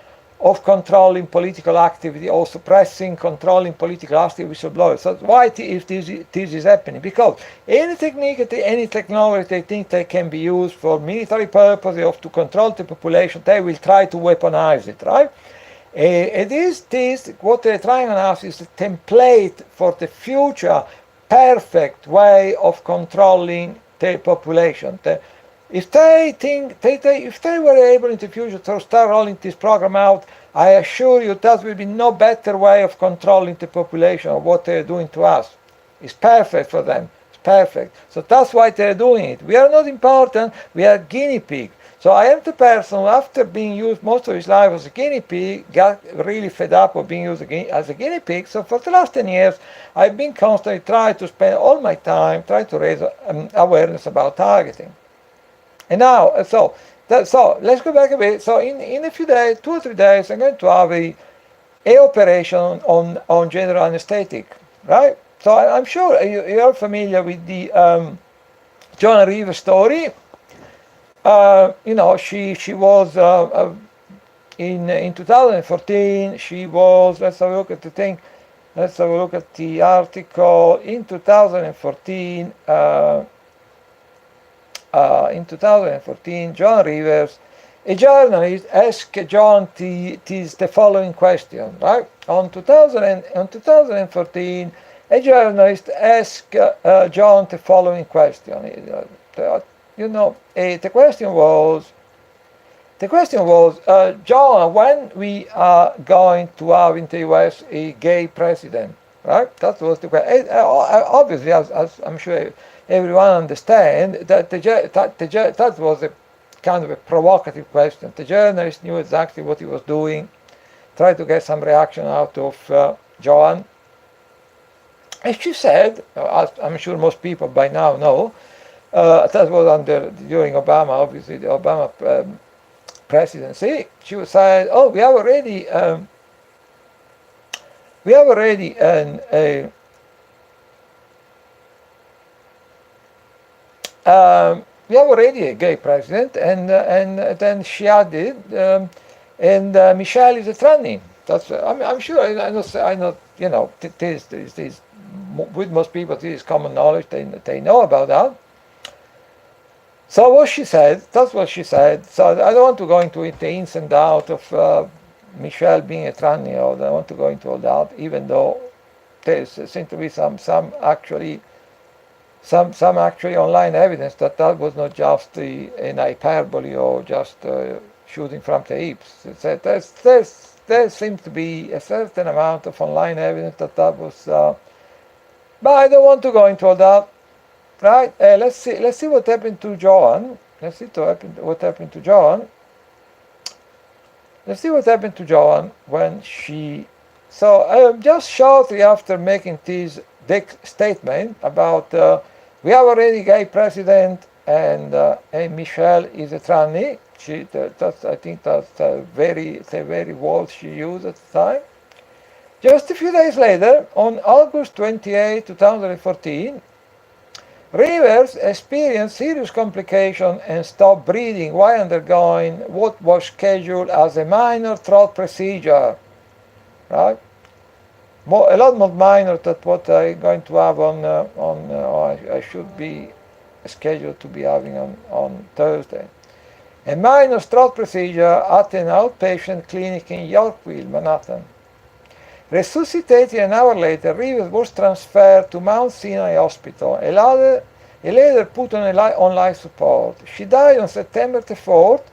of controlling political activity or suppressing, controlling political activity of whistleblowers. So why if this is happening? Because any technique, any technology they think they can be used for military purposes or to control the population, they will try to weaponize it, right? And this, what they're trying on us is a template for the future perfect way of controlling the population. If they think, if they were able in the future to start rolling this program out, I assure you that will be no better way of controlling the population of what they're doing to us. It's perfect for them. It's perfect. So that's why they're doing it. We are not important. We are guinea pig. So I am the person who, after being used most of his life as a guinea pig, got really fed up of being used as a guinea pig. So for the last 10 years, I've been constantly trying to spend all my time trying to raise awareness about targeting. And now, so let's go back a bit. So in a few days, 2 or 3 days, I'm going to have a operation on general anesthetic, right? So I'm sure you're familiar with the Joanna Rivers story. She was in 2014. She was. Let's have a look at the thing. Let's have a look at the article. In 2014. In 2014, Joan Rivers, a journalist, asked John the following question, right? On 2014, a journalist asked John the following question. The question was, John, when we are going to have in the US a gay president, right? That was the question. Obviously, as I'm sure everyone understands, that that was a kind of a provocative question. The journalist knew exactly what he was doing, tried to get some reaction out of Joan. And she said, as I'm sure most people by now know, that was during Obama, obviously, the Obama presidency. She was saying, "Oh, we have already a gay president," and then she added, "and Michelle is a tranny." That's I'm sure I know this with most people this is common knowledge. They know about that. So what she said, that's what she said. So I don't want to go into the ins and outs of Michelle being a tranny, or I don't want to go into all that, even though there seems to be some actually online evidence that was not just an hyperbole or just shooting from the hips. There seems to be a certain amount of online evidence that was, but I don't want to go into all that. Right? Let's see what happened to Joan. Let's see what happened to Joan. Let's see what happened to Joan when she. So just shortly after making this statement about we have already gay president and Michelle is a tranny. I think that's the very words she used at the time. Just a few days later, on August 28, 2014. Rivers experienced serious complications and stopped breathing while undergoing what was scheduled as a minor throat procedure. Right? A lot more minor than what I'm going to have I should be scheduled to be having on Thursday. A minor throat procedure at an outpatient clinic in Yorkville, Manhattan. Resuscitated an hour later, Rivers was transferred to Mount Sinai Hospital, and later put on life support. She died on September the 4th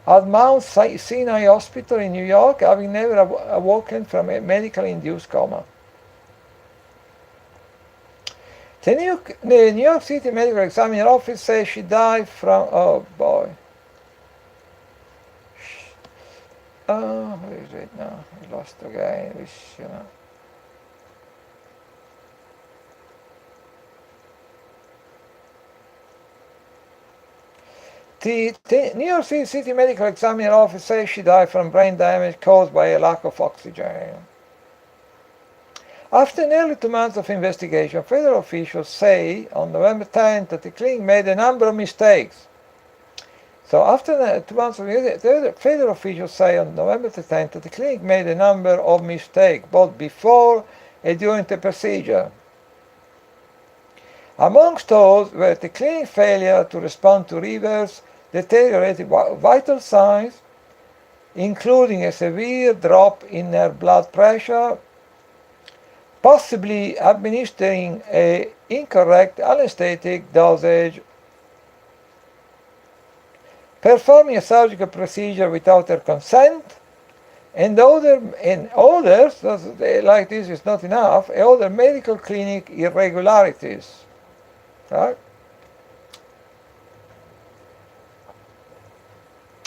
at Mount Sinai Hospital in New York, having never awoken from a medically induced coma. The New York City Medical Examiner Office says she died from, oh boy. Where is it now? I lost again. The New York City Medical Examiner Office says she died from brain damage caused by a lack of oxygen. After nearly 2 months of investigation, federal officials say on November 10th that the clinic made a number of mistakes. So after 2 months of the federal officials say on November 10th that the clinic made a number of mistakes, both before and during the procedure. Amongst those were the clinic failure to respond to River's deteriorated vital signs, including a severe drop in her blood pressure, possibly administering an incorrect anesthetic dosage, performing a surgical procedure without her consent, and others, like this is not enough, other medical clinic irregularities. Right?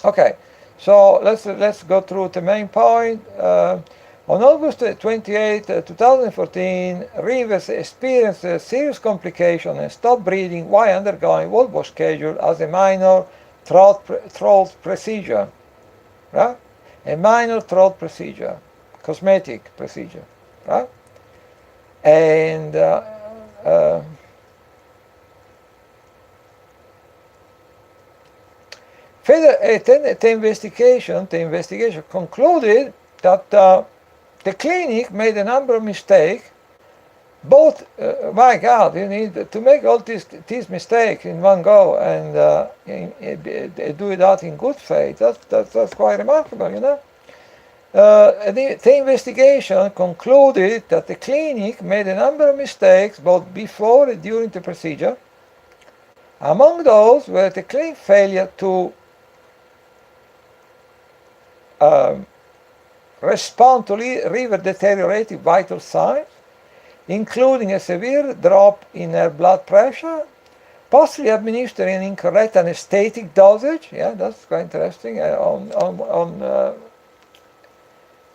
Okay, so let's go through the main point. On August 28, 2014, Rivers experienced a serious complication and stopped breathing while undergoing what was scheduled as a minor throat procedure. Right? A minor throat procedure, cosmetic procedure. Right? And the investigation concluded that the clinic made a number of mistakes. Both, my God, you need to make all these mistakes in one go and do that in good faith. That's quite remarkable, you know. The investigation concluded that the clinic made a number of mistakes both before and during the procedure. Among those were the clinic failure to respond to River deteriorated vital signs, including a severe drop in her blood pressure, possibly administering an incorrect anesthetic dosage. Yeah, that's quite interesting. On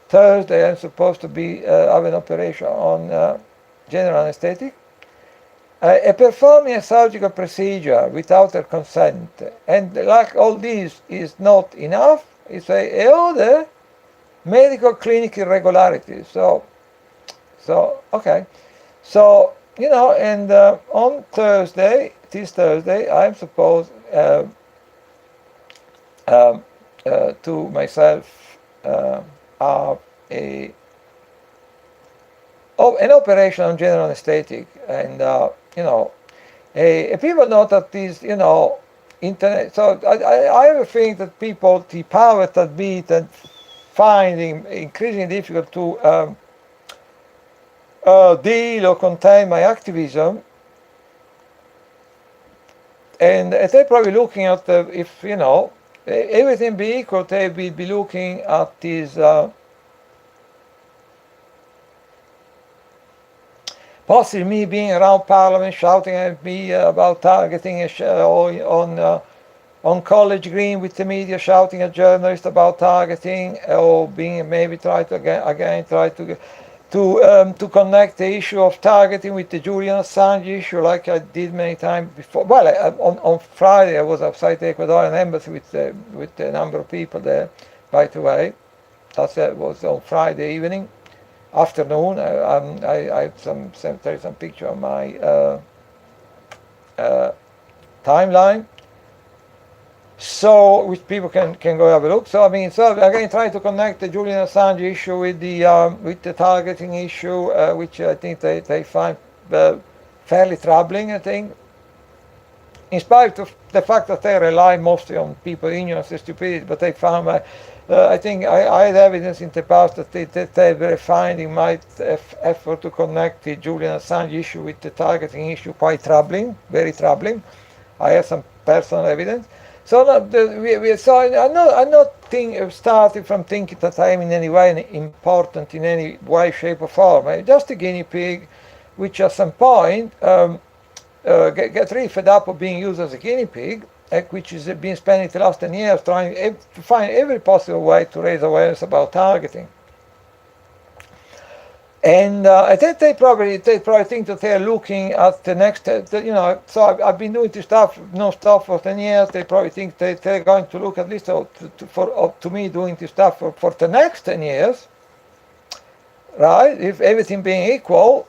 Thursday, I'm supposed to be have an operation on general anesthetic. Performing a surgical procedure without her consent, and like all this is not enough, it's a other medical clinic irregularities. So okay, so you know, and on Thursday, this Thursday, I'm supposed to myself have an operation on general anesthetic, and you know, people know that these, you know, internet. So I have a feeling that people, the powers that be, that finding increasingly difficult to deal or contain my activism, and they're probably looking at if, you know, everything be equal, they will be looking at these possibly me being around Parliament shouting at me about targeting on College Green with the media, shouting at journalists about targeting, or being maybe try to connect the issue of targeting with the Julian Assange issue, like I did many times before. Well, on Friday I was outside the Ecuadorian embassy with a number of people there. By the way, that was on Friday evening. Afternoon, I have there is some picture on my timeline, so which people can go have a look. So I mean, so again, trying to connect the Julian Assange issue with the targeting issue, which I think they find fairly troubling. I think, in spite of the fact that they rely mostly on people's ignorance and stupidity, but they found I think I had evidence in the past that they were finding my effort to connect the Julian Assange issue with the targeting issue quite troubling, very troubling. I have some personal evidence. So I'm not starting from thinking that I am in any way important in any way, shape, or form. I'm just a guinea pig, which at some point get really fed up of being used as a guinea pig, which has been spending the last 10 years trying to find every possible way to raise awareness about targeting. And I think they probably think that they're looking at the next, you know. So I've been doing this stuff non-stop for 10 years. They probably think they're going to look at least to me doing this stuff for the next 10 years. right? If everything being equal.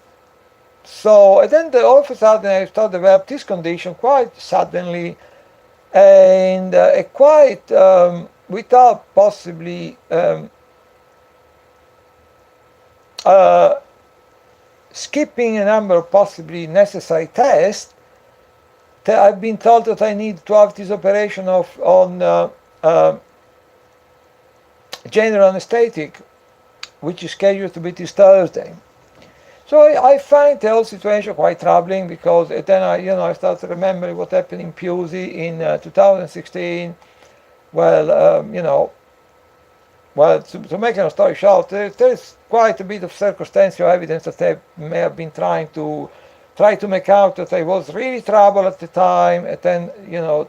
So, and then all of a sudden I started to develop this condition quite suddenly, and quite without possibly skipping a number of possibly necessary tests. I've been told that I need to have this operation on general anesthetic, which is scheduled to be this Thursday. So I find the whole situation quite troubling, because then I started remembering what happened in Pusey in 2016. Well, to make a long story short, there's quite a bit of circumstantial evidence that they may have been trying to make out that I was really trouble at the time, and then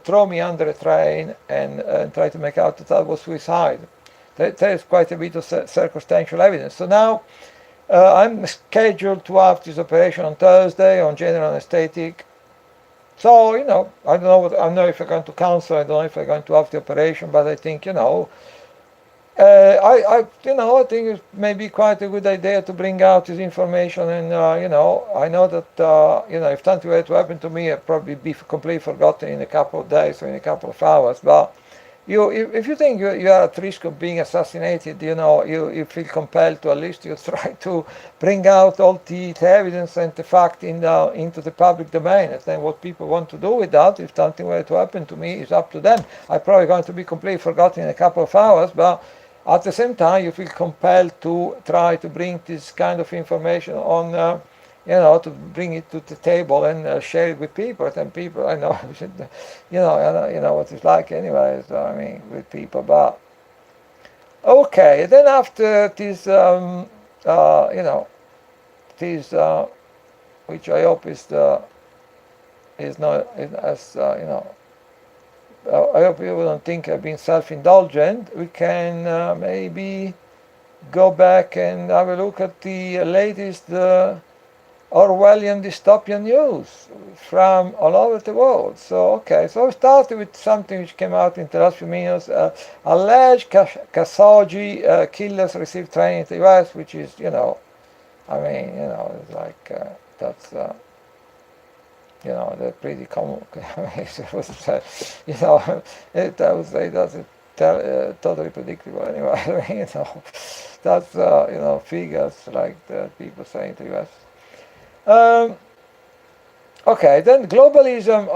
throw me under a train and try to make out that I was suicide. There's quite a bit of circumstantial evidence. So now I'm scheduled to have this operation on Thursday on general anesthetic. So I don't know if I'm going to cancel. I don't know if I'm going to have the operation, but I think I think it may be quite a good idea to bring out this information, and I know that if something were to happen to me, I'd probably be completely forgotten in a couple of days or in a couple of hours. But if you think you are at risk of being assassinated, you feel compelled to at least you try to bring out all the evidence and the fact into the public domain. And then what people want to do with that, if something were to happen to me, is up to them. I'm probably going to be completely forgotten in a couple of hours, but at the same time, you feel compelled to try to bring this kind of information on, to bring it to the table and share it with people. And people, I know, you know what it's like anyway. So, I mean, with people. But okay, then after this, this, which I hope is not as I hope people don't think I've been self-indulgent. We can maybe go back and have a look at the latest Orwellian dystopian news from all over the world. So we started with something which came out in the last few minutes. Alleged Khashoggi killers received training in the US, which is, it's like that's. They're pretty common. It was, I would say that's totally predictable anyway. That's figures like the people say in the US. Okay, then globalism.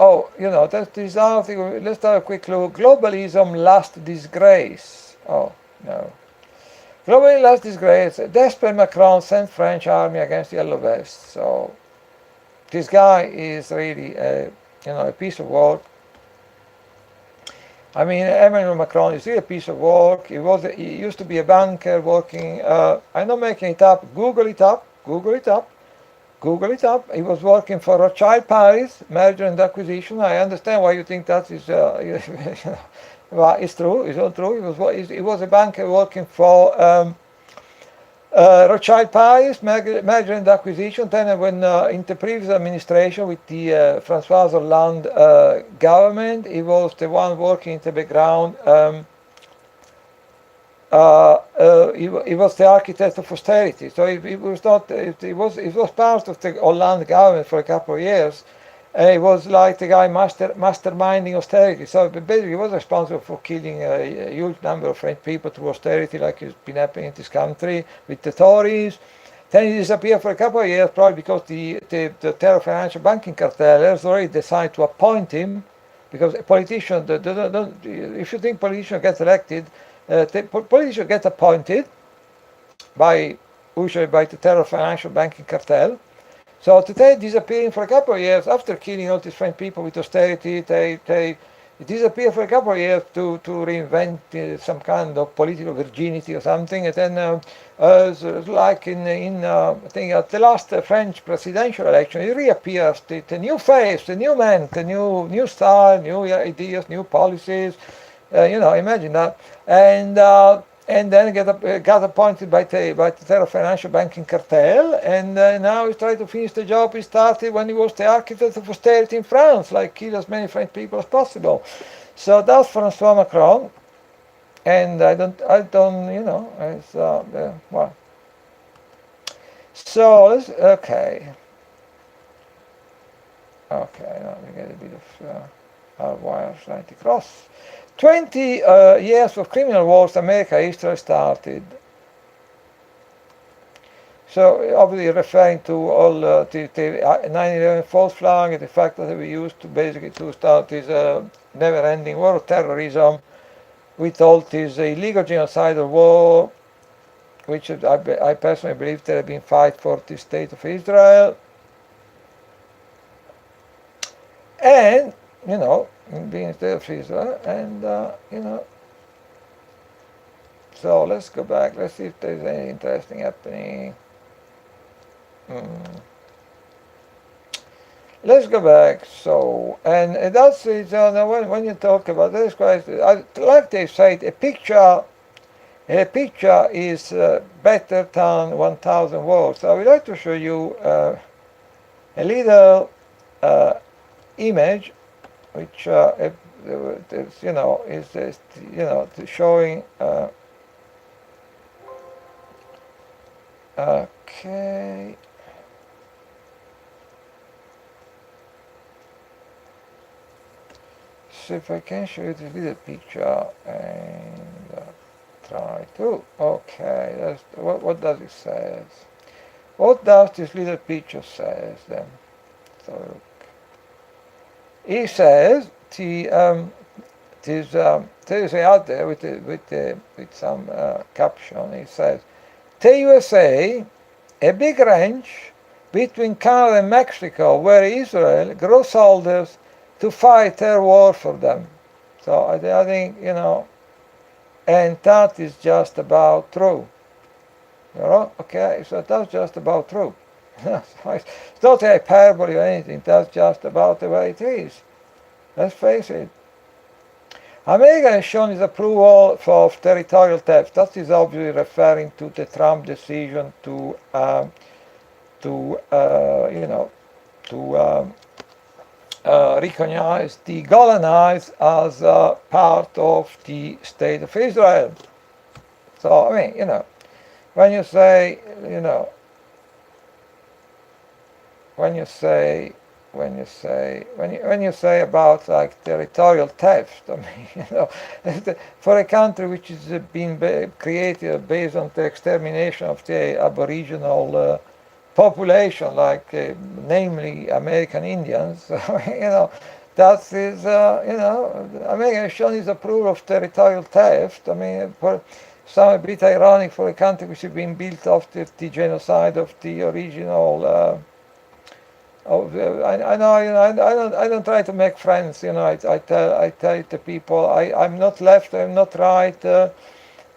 That's this article. Let's have a quick look. Globalism last disgrace. Oh no. Globalism last disgrace. Desperate Macron sent French army against Yellow Vests. So this guy is really a piece of work. I mean, Emmanuel Macron is really a piece of work. He used to be a banker working. I'm not making it up. Google it up. He was working for Rothschild Paris, merger and acquisition. I understand why you think that is. Well, it's true. It's not true. He was a banker working for. Rothschild Paris, merger and acquisition. Then when in the previous administration with the François Hollande government, he was the one working in the background. He was the architect of austerity. So he was not. He was part of the Hollande government for a couple of years. He was like the guy masterminding austerity. So basically, he was responsible for killing a huge number of French people through austerity, like it's been happening in this country with the Tories. Then he disappeared for a couple of years, probably because the terror financial banking cartel has already decided to appoint him, because a politician, if you think politicians get elected, politicians get appointed usually by the terror financial banking cartel. So today, disappearing for a couple of years after killing all these French people with austerity, they disappear for a couple of years to reinvent some kind of political virginity or something. And then, like I think at the last French presidential election, it reappears, the new face, the new man, the new style, new ideas, new policies. Imagine that. And then got appointed by the terror financial banking cartel, and now he's trying to finish the job he started when he was the architect of austerity in France, like kill as many French people as possible. So that's François Macron, and I don't, it's well. So let's, okay. Okay, now we get a bit of our wires right across. 20 years of criminal wars America Israel started. So obviously referring to all the 9/11 false flag, the fact that we used to basically to start this never-ending war of terrorism. We told this illegal genocidal war, which I personally believe there have been fight for the state of Israel. And, you know, being state of Israel, and, you know, so let's go back, let's see if there's anything interesting happening. Let's go back. So, and that's when you talk about this question, like they said, a picture is better than 1,000 words. So I would like to show you a little image, which is, you know, is you know, showing. Okay. So if I can show you this little picture and try to, okay, that's, what does it say? What does this little picture say then? So look. He says there's out there with some caption. He says, the USA, a big ranch between Canada and Mexico, where Israel grows soldiers to fight their war for them. So I think, you know, and that is just about true. You know, okay, so that's just about true. It's not a hyperbole or anything, that's just about the way it is. Let's face it. America has shown its approval of territorial theft. That is obviously referring to the Trump decision to recognize the Golan Heights as part of the state of Israel. So I mean, you know, when you say, you know, when you say about like territorial theft, I mean, you know, for a country which has been created based on the extermination of the Aboriginal population, like namely American Indians, you know, that is, you know, America has shown its approval of territorial theft. I mean, for some a bit ironic for a country which has been built after the genocide of the original. I know, you know, I don't try to make friends, you know, I tell the people, I'm not left, I'm not right,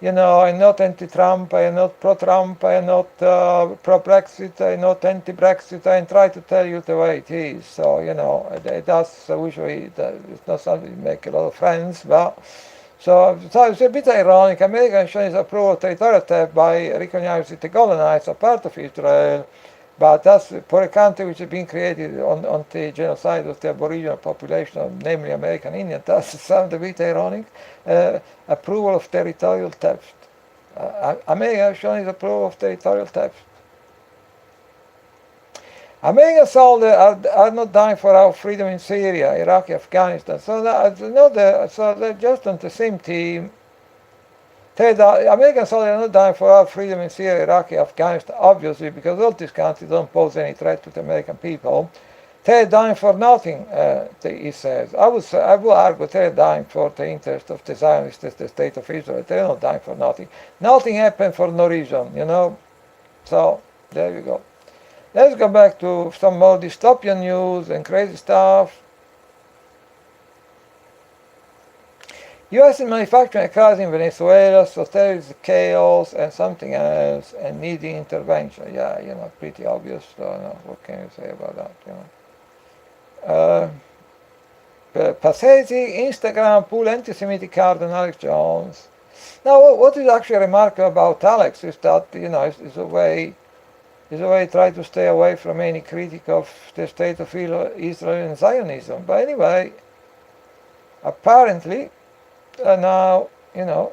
you know, I'm not anti-Trump, I'm not pro-Trump, I'm not pro-Brexit, I'm not anti-Brexit, I try to tell you the way it is. So, you know, that's usually, it's not something you make a lot of friends, but, so it's a bit ironic. America has shown its approval of territorial theft by recognizing the Golan Heights are part of Israel. But that's for a country which has been created on the genocide of the Aboriginal population, namely American Indian. That sounds a bit ironic. Approval of territorial theft. America has shown its approval of territorial theft. American soldiers are not dying for our freedom in Syria, Iraq, Afghanistan. So they're just on the same team. American soldiers are not dying for our freedom in Syria, Iraq, Afghanistan, obviously, because all these countries don't pose any threat to the American people. They're dying for nothing, he says. I will argue they're dying for the interest of the Zionists, the state of Israel. They're not dying for nothing. Nothing happened for no reason, you know. So, there you go. Let's go back to some more dystopian news and crazy stuff. U.S. is manufacturing cars in Venezuela, so there is chaos and something else and needing intervention. Yeah, you know, pretty obvious. So, no, what can you say about that? You know, pathetic Instagram pull anti-Semitic card on Alex Jones. Now, what is actually remarkable about Alex is that, you know, is a way try to stay away from any critique of the state of Israel and Zionism. But anyway, apparently. Now, you know,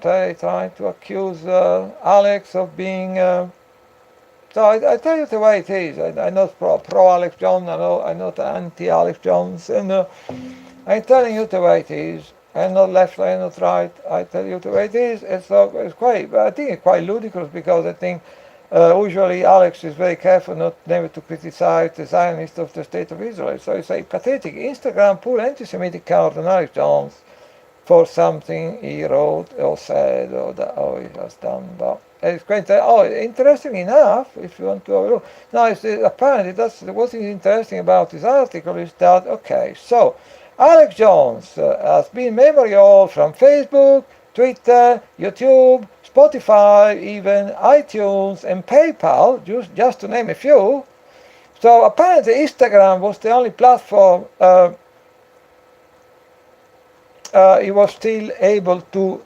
they trying to accuse Alex of being So I tell you the way it is. I'm not pro Alex Jones. I'm not anti Alex Jones, and I'm telling you the way it is. I'm not left. I'm not right. I tell you the way it is. It's quite. I think it's quite ludicrous because I think usually Alex is very careful never to criticize the Zionists of the State of Israel. So it's a pathetic Instagram pull anti-Semitic card on Alex Jones for something he wrote or said or he has done. But it's quite interesting enough if you want to overlook. Now, apparently what is interesting about this article is that, okay, so Alex Jones has been memory hole from Facebook, Twitter, YouTube, Spotify, even iTunes and PayPal, just to name a few. So apparently Instagram was the only platform he was still able to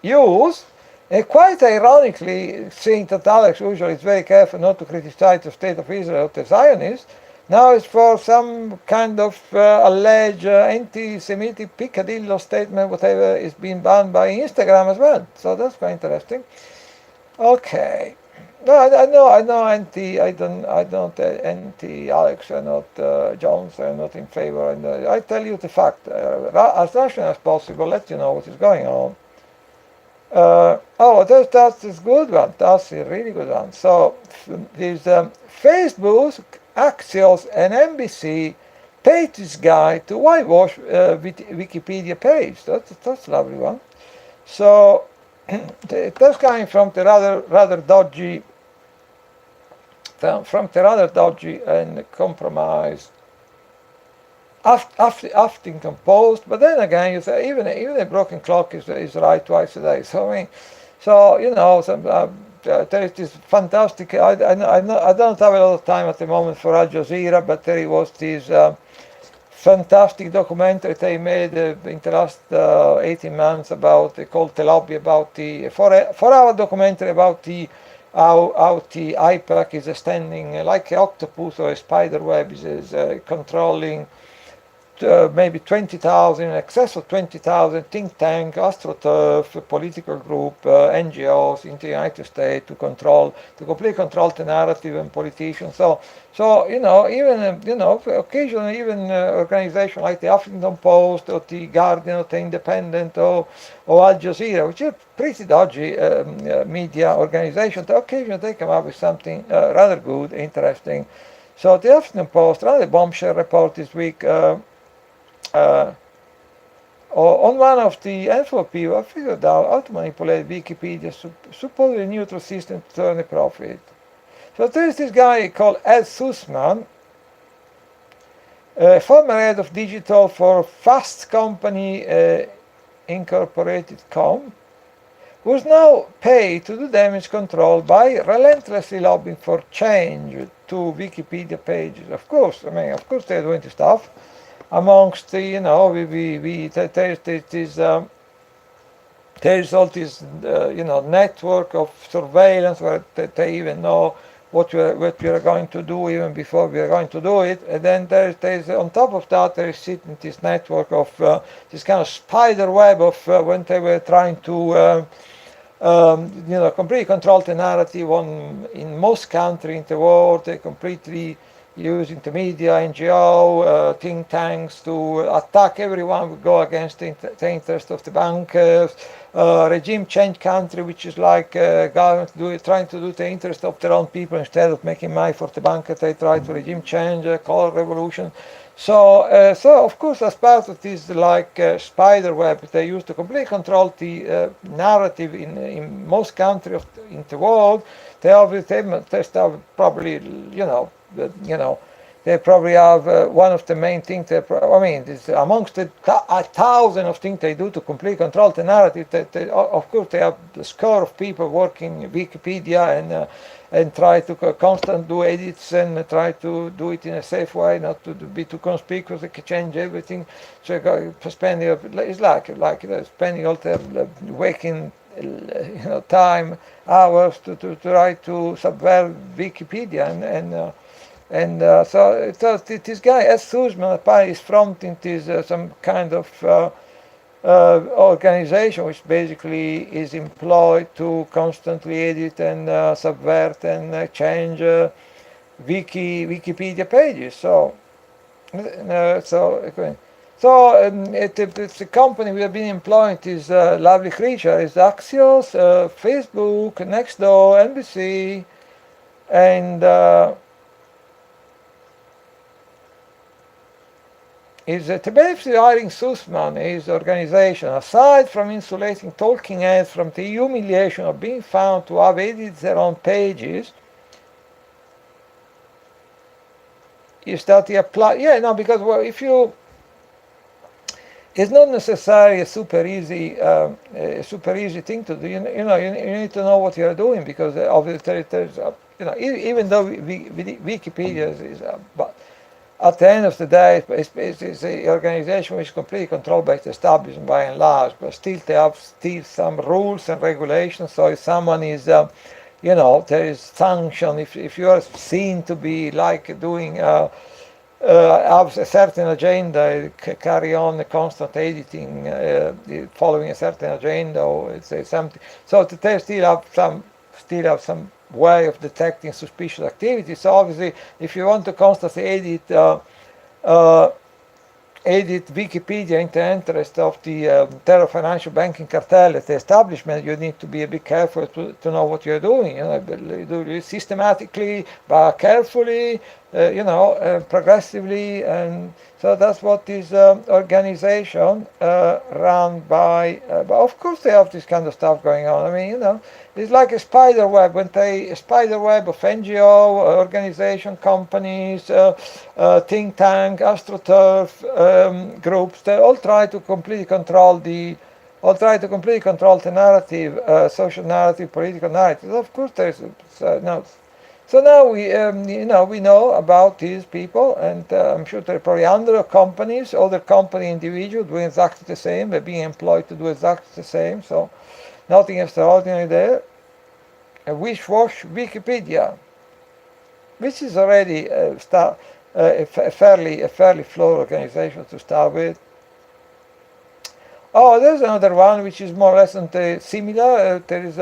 use. And quite ironically, seeing that Alex usually is very careful not to criticize the State of Israel or the Zionists, now it's for some kind of alleged anti-Semitic peccadillo statement, whatever, is being banned by Instagram as well. So that's quite interesting. Okay. No, I know I don't anti Alex. I'm not Jones. I'm not in favor. And I tell you the fact, as rational as possible. Let you know what is going on. That's a good one. That's a really good one. So there's Facebook, Axios, and NBC paid this guy to whitewash Wikipedia page. That's a lovely one. So that's coming from the rather dodgy and compromised Huffington Post. But then again, you say even a broken clock is right twice a day. So I mean, there is this fantastic. I don't have a lot of time at the moment for Al Jazeera, but there was this fantastic documentary they made in the last 18 months called The Lobby, about the 4-hour documentary about how the IPAC is extending like an octopus or a spider web, is controlling maybe 20,000, in excess of 20,000 think tank, AstroTurf, political group, NGOs in the United States to completely control the narrative and politicians. So even occasionally even organizations like the Huffington Post or the Guardian or the Independent or Al Jazeera, which are pretty dodgy media organizations, occasionally they come up with something rather good, interesting. So the Huffington Post, rather bombshell report this week. On one of the handful of people, I figured out how to manipulate Wikipedia supposedly neutral system to turn a profit. So there's this guy called Ed Sussman, former head of digital for Fast Company Incorporated.com, who's now paid to do damage control by relentlessly lobbying for change to Wikipedia pages. Of course they're doing this stuff. Amongst there's all this network of surveillance where they even know what we are going to do even before we are going to do it. And then there's on top of that there is sitting this network of this kind of spider web of when they were trying to completely control the narrative in most countries in the world. They completely using the media, NGO, think tanks to attack everyone who go against the interest of the bankers, regime change country, which is like government trying to do the interest of their own people instead of making money for the bankers. They try to regime change, color revolution. So of course, as part of this spider web, they used to completely control the narrative in most countries in the world. They probably they probably have one of the main things. Amongst the 1,000 of things they do to completely control the narrative. Of course, they have the score of people working in Wikipedia and try to constantly do edits and try to do it in a safe way, not to be too conspicuous. They can change everything. So spending it's like spending all their waking time hours to try to subvert Wikipedia and so this guy S. Sussman apparently is fronting this some kind of organization which basically is employed to constantly edit and subvert and change Wikipedia pages. So, it's the company we have been employing this lovely creature is Axios, Facebook, Nextdoor, NBC, and is basically hiring Sussman, his organization, aside from insulating talking heads from the humiliation of being found to have edited their own pages. You start to apply, because if you, it's not necessarily a super easy thing to do. You need to know what you are doing, because obviously there's, even though Wikipedia is, but at the end of the day, it's an organization which is completely controlled by the establishment by and large, but still they have some rules and regulations. So if someone is there is sanction if you are seen to be like doing have a certain agenda, carry on the constant editing, following a certain agenda, or it's something. So they still have some way of detecting suspicious activity. So obviously, if you want to constantly edit Wikipedia in the interest of the terror financial banking cartel at the establishment, you need to be a bit careful to know what you're doing. Do it systematically, but carefully, progressively, and so that's what this organization run by. But of course, they have this kind of stuff going on. I mean, it's like a spider web. A spider web of NGO, organization, companies, think tank, AstroTurf groups. They all try to completely control the narrative, social narrative, political narrative. Of course, there's no. So now we know about these people, and I'm sure there are probably other companies, individuals doing exactly the same. They're being employed to do exactly the same. So nothing extraordinary there. A wish-wash Wikipedia, which is already a fairly flawed organization to start with. Oh, there's another one which is more or less similar. There is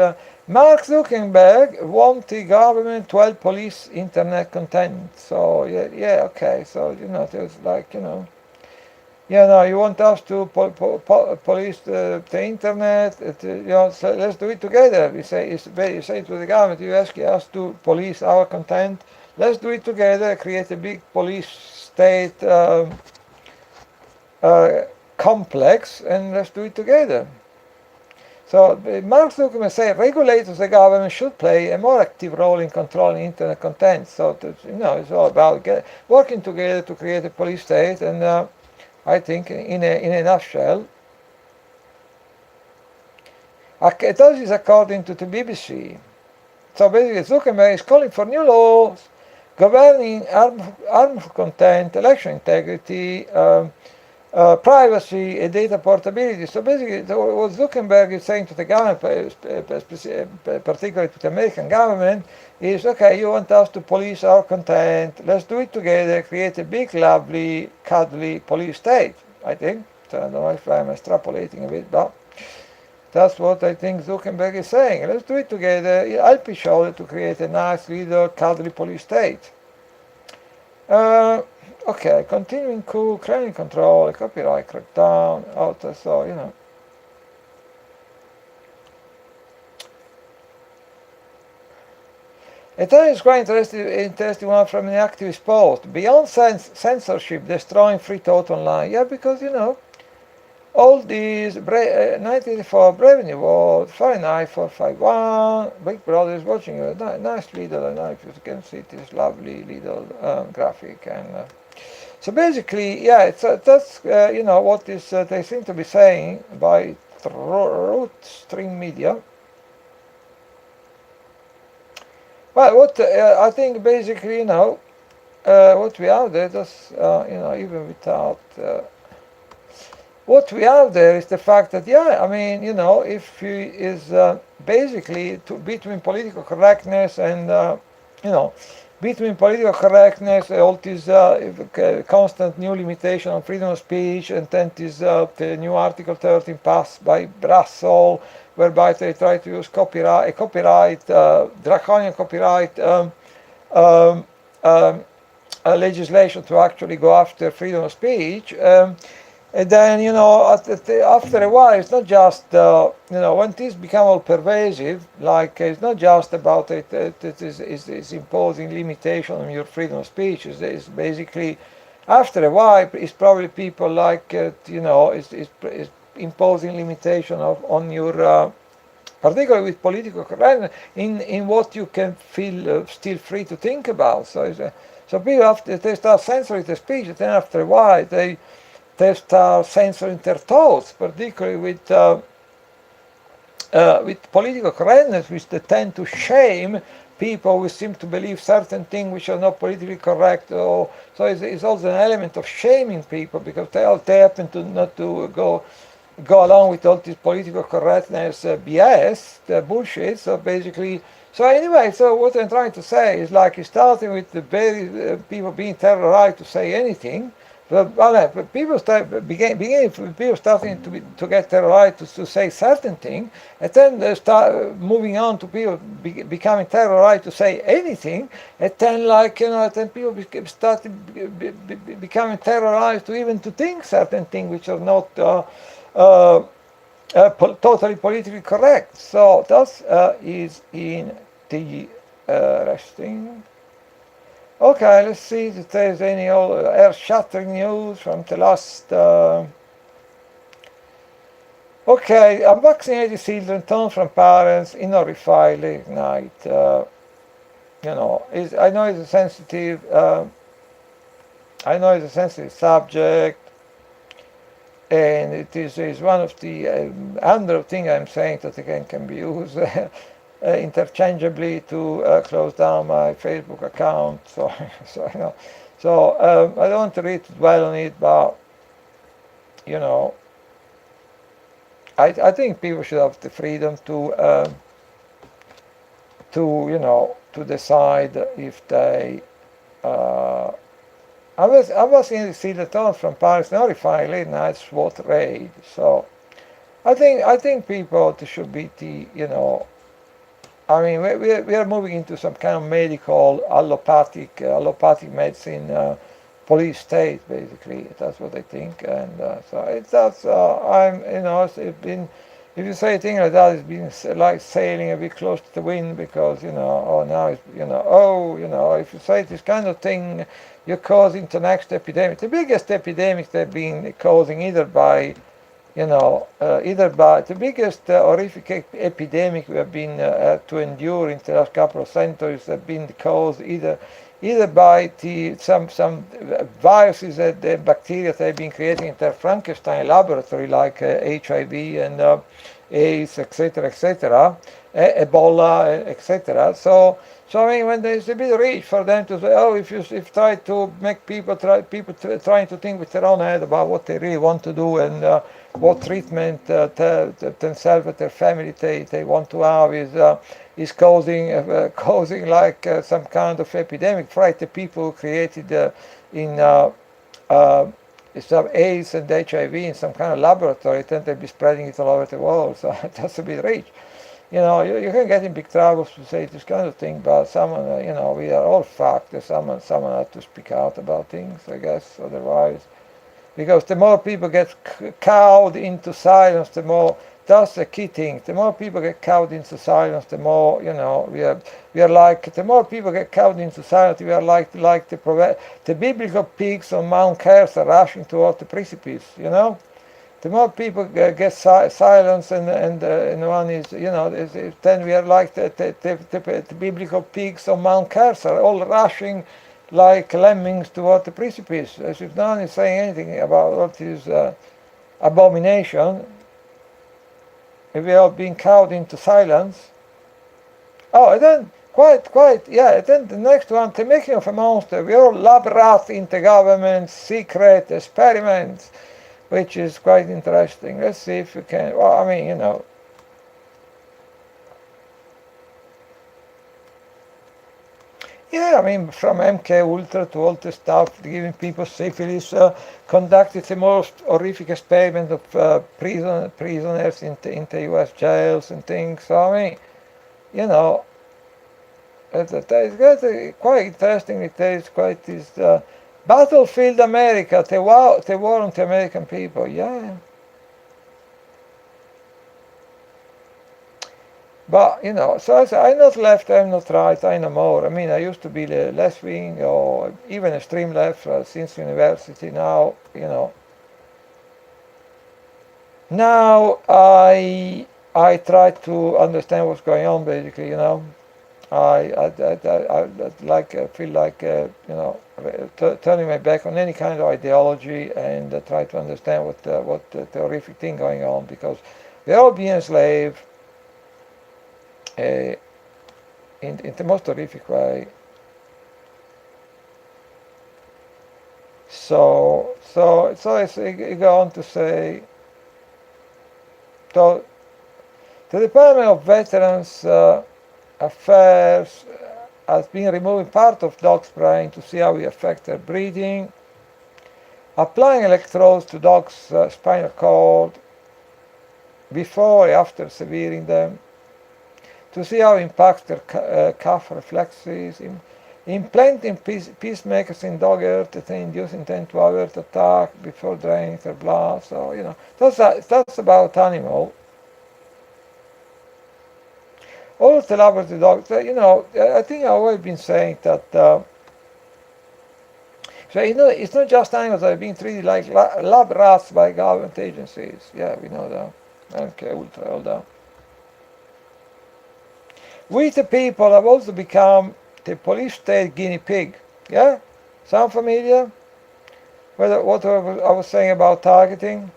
Mark Zuckerberg wants the government to help police internet content. So okay. So there's like you want us to police the internet. So let's do it together. You say to the government, you ask us to police our content. Let's do it together. Create a big police state complex, and let's do it together. So Mark Zuckerberg said regulators of the government should play a more active role in controlling internet content. So it's all about working together to create a police state. And I think in a nutshell, that is according to the BBC. So basically, Zuckerberg is calling for new laws governing harmful content, election integrity, privacy and data portability. So basically, what Zuckerberg is saying to the government, particularly to the American government, is, okay, you want us to police our content, let's do it together, create a big, lovely, cuddly police state, I think. So I don't know if I'm extrapolating a bit, but that's what I think Zuckerberg is saying. Let's do it together, help each other to create a nice, little, cuddly police state. Okay, continuing coup, Kremlin control, copyright crackdown, so A time is quite interesting one from an activist post. Beyond censorship, destroying free thought online. Yeah, because all these 1984 Brave World, Fahrenheit 451, Big Brother is watching you. Nice little, I don't know if you can see this lovely little graphic. And so basically, yeah, that's what they seem to be saying by Root Stream Media. Well, what I think basically, what we have there, just even without. What we have there is the fact that, if he is basically between political correctness and, between political correctness, all this constant new limitation on freedom of speech, and then this the new Article 13 passed by Brussels, whereby they try to use draconian copyright um, um, legislation to actually go after freedom of speech. And then, after a while, it's not just, when this become all pervasive, like it's not just about it is imposing limitation on your freedom of speech. It's basically, after a while, it's probably people like, is imposing limitation on your, particularly with political correctness, in what you can feel still free to think about. So people, after they start censoring the speech, then after a while, they start censoring their thoughts, particularly with political correctness, which they tend to shame people who seem to believe certain things which are not politically correct. So it's also an element of shaming people, because they happen to not to go along with all this political correctness BS, the bullshit. So basically, anyway, so what I'm trying to say is, like, it's starting with the very people being terrorized to say anything. But people people starting to get terrorized to say certain things, and then they start moving on to people becoming terrorized to say anything, and then then people start becoming terrorized to even to think certain things which are not totally politically correct. So that is interesting. Okay, let's see if there's any earth-shattering news from the last. Okay, unvaccinated children torn from parents in horrify late night. I know it's a sensitive. I know it's a sensitive subject, and it is one of the other thing I'm saying that again can be used. Interchangeably to close down my Facebook account. So I don't want to read dwell on it, but I think people should have the freedom to decide if they. I was in the town from Paris, horrifying late night SWAT raid. So I think people should be I mean, we are moving into some kind of medical allopathic medicine police state, basically. That's what I think, and if you say a thing like that, it's been like sailing a bit close to the wind, because if you say this kind of thing, you're causing the next epidemic. The biggest epidemic they've been causing either by the biggest horrific epidemic we have been to endure in the last couple of centuries have been caused either by some viruses that the bacteria they've been creating in their Frankenstein laboratory, like HIV and AIDS, etc., Ebola, etc. So I mean, when there's a bit of reach for them to say, if you try to make people trying to think with their own head about what they really want to do, and what treatment themselves and their family they want to have is causing like some kind of epidemic. Right, the people who created some AIDS and HIV in some kind of laboratory, then they'll be spreading it all over the world. So that's a bit rich. You can get in big trouble to say this kind of thing, but someone, we are all fucked. Someone had to speak out about things, I guess, otherwise. Because the more people get cowed into silence, the more, that's the key thing. The more people get cowed into silence, the more, we are like, the more people get cowed into silence, we are like the biblical pigs on Mount Carmel rushing toward the precipice, The more people get silence, and one is, then we are like the biblical pigs on Mount Carmel, all rushing like lemmings toward the precipice, as if no one is saying anything about all this abomination. If we are being cowed into silence. Oh, and then quite, yeah. Then the next one, the making of a monster. We all lab rat into government secret experiments, which is quite interesting. Let's see if we can. Well, I mean, Yeah, I mean, from MK Ultra to all the stuff, giving people syphilis, conducted the most horrific experiment of prisoners into U.S. jails and things. So, I mean, you know, it's quite interesting. It is quite this battlefield America, the war on the American people. Yeah. But, you know, so I'm not left, I'm not right, I'm no more. I mean, I used to be the left wing or even extreme left since university. Now, you know, now I try to understand what's going on, basically, you know. I feel like, you know, turning my back on any kind of ideology and try to understand what the horrific thing going on, because we're all being enslaved. In the most horrific way. So I go on to say, so the Department of Veterans Affairs has been removing part of dogs' brain to see how it affects their breathing, applying electrodes to dogs' spinal cord before and after severing them, to see how it impacts their calf reflexes, implanting peacemakers in dog ears that induce intent to avert attack before draining their blood. So, you know, that's about animal. All the laboratory dogs, you know, I think I've always been saying that, so, you know, it's not just animals that are being treated like lab rats by government agencies. Yeah, we know that. Okay, ultra, all that. We the people have also become the police state guinea pig. Yeah? Sound familiar? What I was saying about targeting?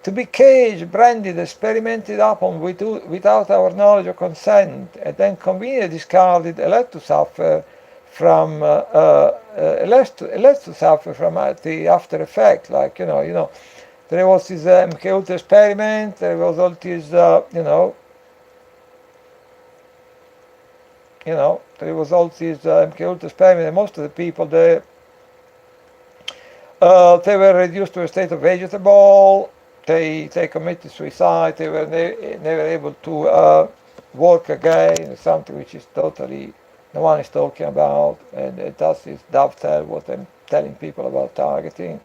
To be caged, branded, experimented upon without our knowledge or consent, and then conveniently discarded, left to suffer from the after effect. Like, you know, there was this MK Ultra experiment, there was all this, there was all this MK Ultra experiment, and most of the people there, they were reduced to a state of vegetable. They committed suicide. They were never able to work again. Something which is totally no one is talking about, and it does is dovetail what I'm telling people about targeting.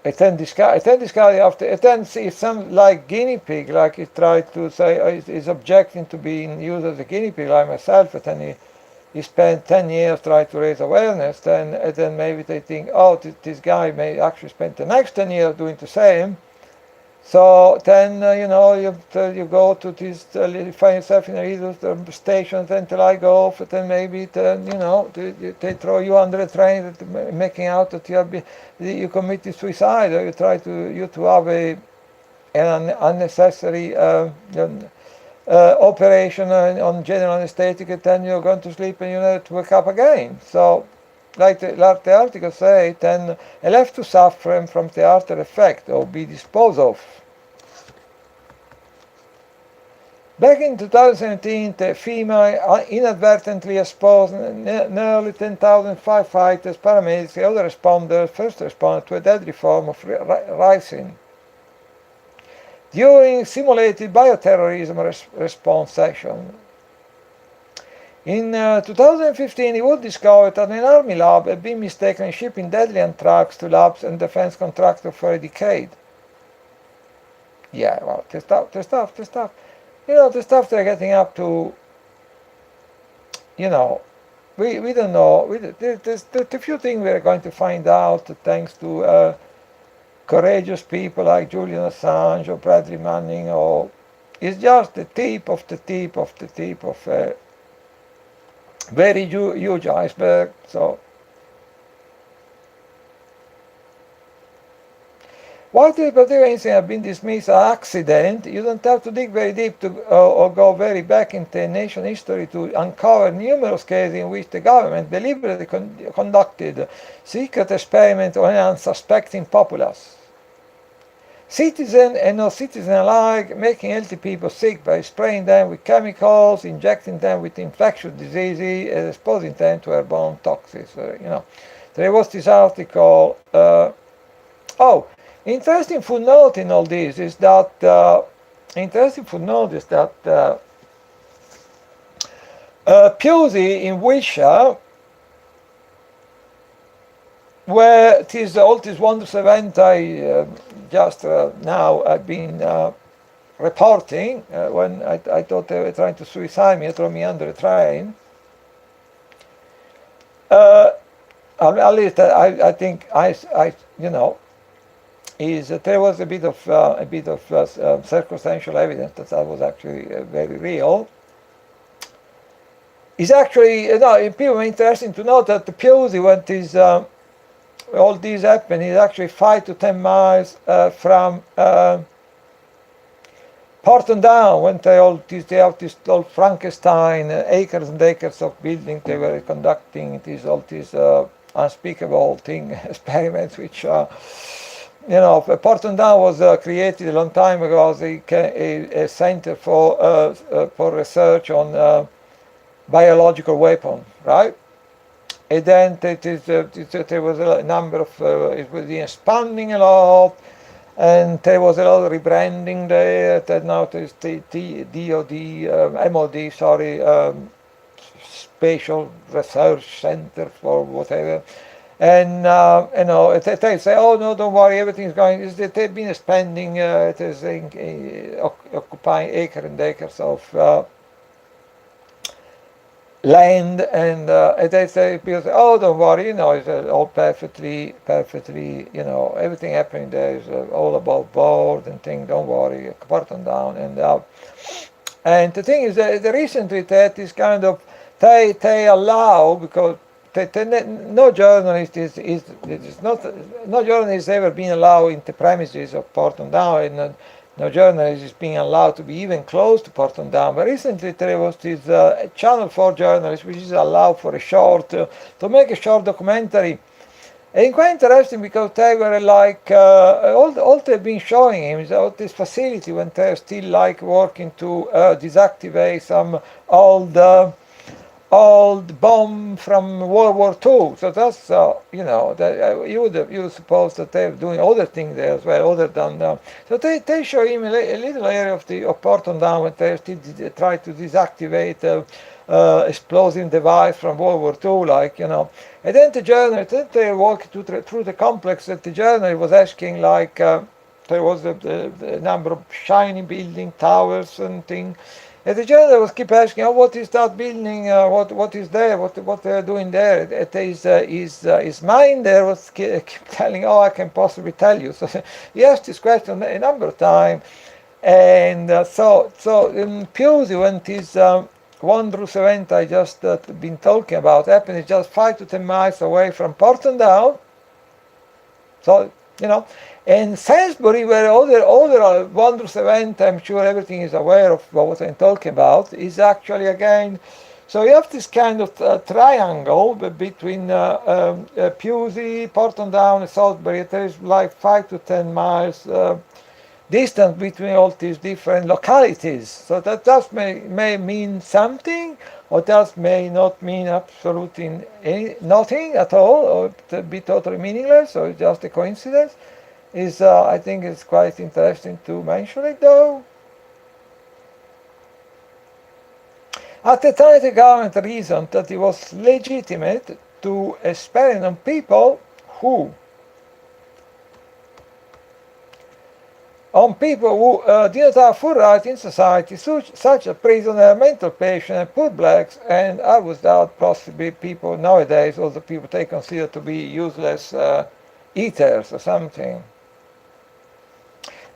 It then sees some like guinea pig, like it tried to say is objecting to being used as a guinea pig, like myself, and then he spent 10 years trying to raise awareness, then maybe they think, oh, this guy may actually spend the next 10 years doing the same. So then, you go to this, you find yourself in a little station until I go off, and then maybe, they throw you under a train, making out that you committed suicide, or you try to have an unnecessary operation on general anesthetic, and then you're going to sleep and you have to wake up again. So, like the article say, then left to suffer from the after effect or be disposed of. Back in 2017, the FEMA inadvertently exposed nearly 10,000 firefighters, paramedics, and other responders, first responders, to a deadly form of ricin during simulated bioterrorism response session. In 2015, it was discovered that an army lab had been mistaken shipping deadly anthrax to labs and defense contractors for a decade. Yeah, well, the stuff. The stuff they're getting up to, we don't know. There's a few things we're going to find out thanks to courageous people like Julian Assange or Bradley Manning, or it's just the tip of the tip of the tip of a very huge iceberg. So while this particular incident has been dismissed as accident, you don't have to dig very deep or go very back into nation history to uncover numerous cases in which the government deliberately conducted secret experiments on an unsuspecting populace. citizen and non-citizen alike, making healthy people sick by spraying them with chemicals, injecting them with infectious diseases, and exposing them to airborne toxins. There was this article. Interesting footnote in all this is that Pusey in Wisha, where it is all this wondrous event I just now have been reporting, when I thought they were trying to suicide me, throw me under a train. At least I think there was a bit of circumstantial evidence that was actually very real. It's actually people interesting to note that the Pusey, when all these happened, is actually 5 to 10 miles from Porton Down, when they have this old Frankenstein, acres and acres of buildings they were conducting all these unspeakable experiments, which Porton Down was created a long time ago as a center for research on biological weapons, right? And then there was a number of, it was expanding a lot, and there was a lot of rebranding there. That now there's the MOD, Spatial Research Center for whatever. And they say, oh no, don't worry, everything's going. They've been expanding, occupying acres and acres of land, and they say, people say, oh, don't worry, it's all perfectly, everything happening there is all above board and things. Don't worry, Porton Down, and the thing is that recently that is kind of they allow, because no journalist no journalist ever been allowed into premises of Porton Down, and no journalist is being allowed to be even close to Porton Down. But recently there was this Channel 4 journalist which is allowed for to make a short documentary. And quite interesting, because they were like, all they've been showing him is all this facility when they're still like working to deactivate some old bomb from World War II. So that's, you would suppose that they're doing other things there as well, other than, so they show him a little area of Porton Down when they still try to deactivate explosive device from World War II, And then the journalist, they walked through the complex, that the journalist was asking, there was a number of shiny building towers and things. And the journalist was keep asking, oh, what is that building? What is there? What they are doing there? His mind there was keep telling, oh, I can possibly tell you. So he asked this question a number of times, and so in Pusey, when this wondrous event I just been talking about happened, it's just 5 to 10 miles away from Porton Down. So and Salisbury, where other wondrous event, I'm sure everything is aware of what I'm talking about, is actually again, so you have this kind of triangle between Pusey, Porton Down, and Salisbury. There is like 5 to 10 miles distance between all these different localities. So that may mean something, or that may not mean absolutely nothing at all, or to be totally meaningless, or just a coincidence. I think it's quite interesting to mention it, though. At the time, the government reasoned that it was legitimate to experiment on people who did not have full rights in society, such as prisoner, mental patient, and poor blacks, and I would doubt possibly people nowadays, also people they consider to be useless eaters or something.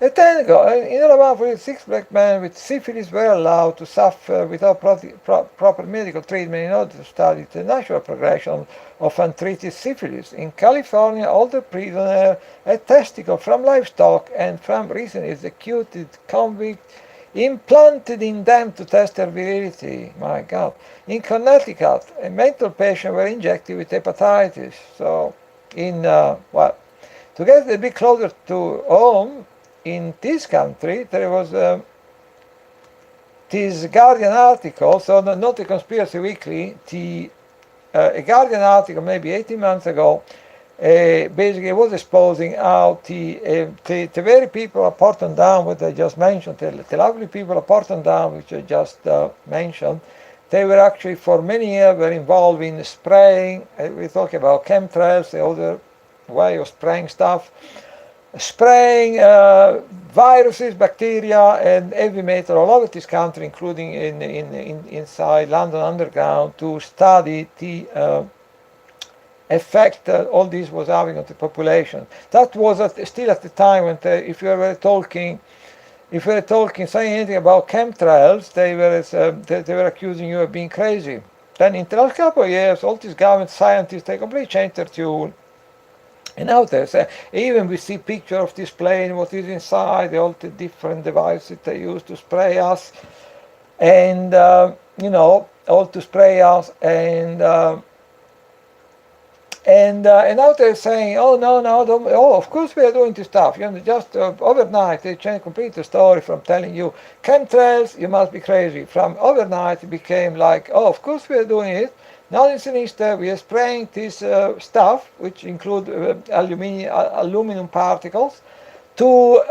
In Alabama, 6 black men with syphilis were allowed to suffer without proper medical treatment in order to study the natural progression of untreated syphilis. In California, older prisoners had testicles from livestock and from recently executed convicts implanted in them to test their virility. My God. In Connecticut, a mental patient were injected with hepatitis. So, to get a bit closer to home, in this country, there was this Guardian article, so not the Conspiracy Weekly, a Guardian article maybe 18 months ago, basically was exposing how the very people of Porton Down, what I just mentioned, the lovely people of Porton Down, which I just mentioned, they were actually for many years were involved in spraying. We talk about chemtrails, the other way of spraying stuff, spraying viruses, bacteria, and heavy metal all over this country, including inside London Underground, to study the effect all this was having on the population. That was still at the time when if you were talking, saying anything about chemtrails, they were accusing you of being crazy. Then in the last couple of years, all these government scientists, they completely changed their tune. And now there's even we see picture of this plane, what is inside, all the different devices they use to spray us, and all to spray us, and now they're saying, oh no, don't, oh of course we are doing this stuff. Just overnight they changed completely the story from telling you chemtrails, you must be crazy. From overnight it became like, oh of course we are doing it. Now in Sinister we are spraying this stuff, which include aluminum particles, to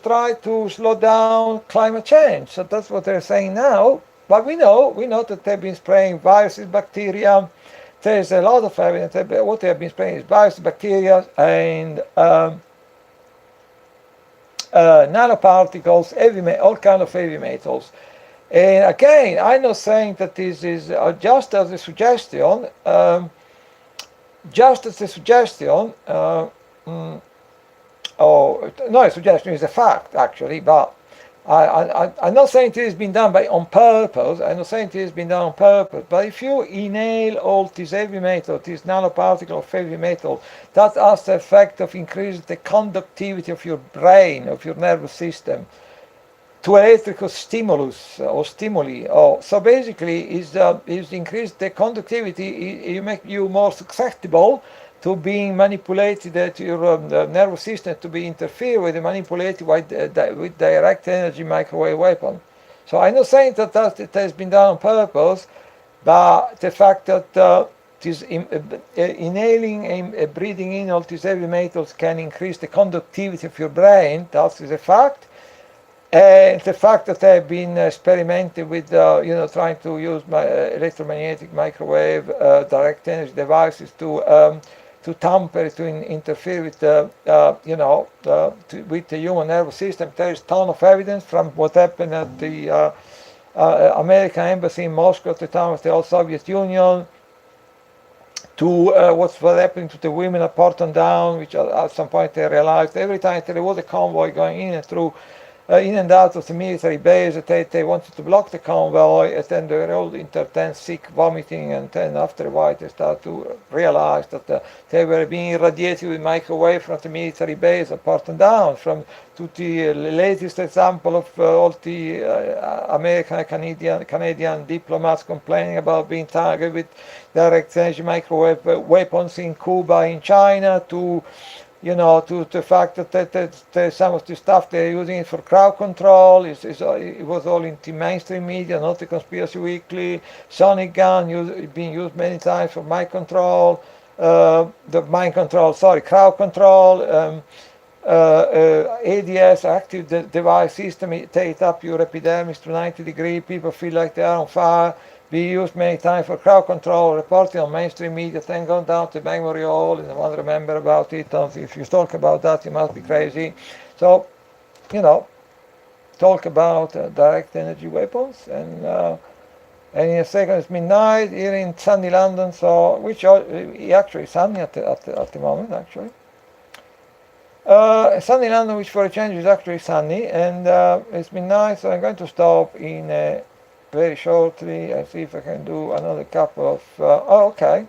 try to slow down climate change. So that's what they're saying now. But we know that they've been spraying viruses, bacteria. There's a lot of evidence that what they have been spraying is viruses, bacteria, and nanoparticles, all kind of heavy metals. And again, I'm not saying that this is just as a suggestion. A suggestion is a fact actually, but I'm not saying it has been done on purpose. I'm not saying it has been done on purpose. But if you inhale all this heavy metal, this nanoparticle of heavy metal, that has the effect of increasing the conductivity of your brain, of your nervous system, to electrical stimulus or stimuli. So basically, is increase the conductivity. You make you more susceptible to being manipulated, to your nervous system to be interfered with and manipulated with direct energy microwave weapon. So I'm not saying that it has been done on purpose, but the fact that this inhaling and breathing in all these heavy metals can increase the conductivity of your brain, that is a fact. And the fact that they've been experimenting with, trying to use electromagnetic microwave direct energy devices to tamper, to interfere with with the human nervous system. There is a ton of evidence from what happened at the American embassy in Moscow at the time of the old Soviet Union, to what's happening to the women at Porton Down, which at some point they realized every time there was a convoy going in and out of the military base, that they wanted to block the convoy, and then they were all intense sick, vomiting, and then after a while they started to realize that they were being irradiated with microwave from the military base at Porton Down, to the latest example of all the American and Canadian diplomats complaining about being targeted with direct energy microwave weapons in Cuba, in China, to the fact that some of the stuff they're using it for crowd control. It was all in the mainstream media, not the Conspiracy Weekly. Sonic gun being used many times for crowd control, ADS, active device system, it takes up your epidermis to 90 degrees, people feel like they are on fire. Be used many times for crowd control, reporting on mainstream media, then gone down to memory hall and no one remember about it. If you talk about that, you must be crazy. So, talk about direct energy weapons, and in a second it's midnight here in sunny London, so which actually sunny at the moment actually. Sunny London, which for a change is actually sunny, and it's midnight, so I'm going to stop in very shortly and see if I can do another couple of okay.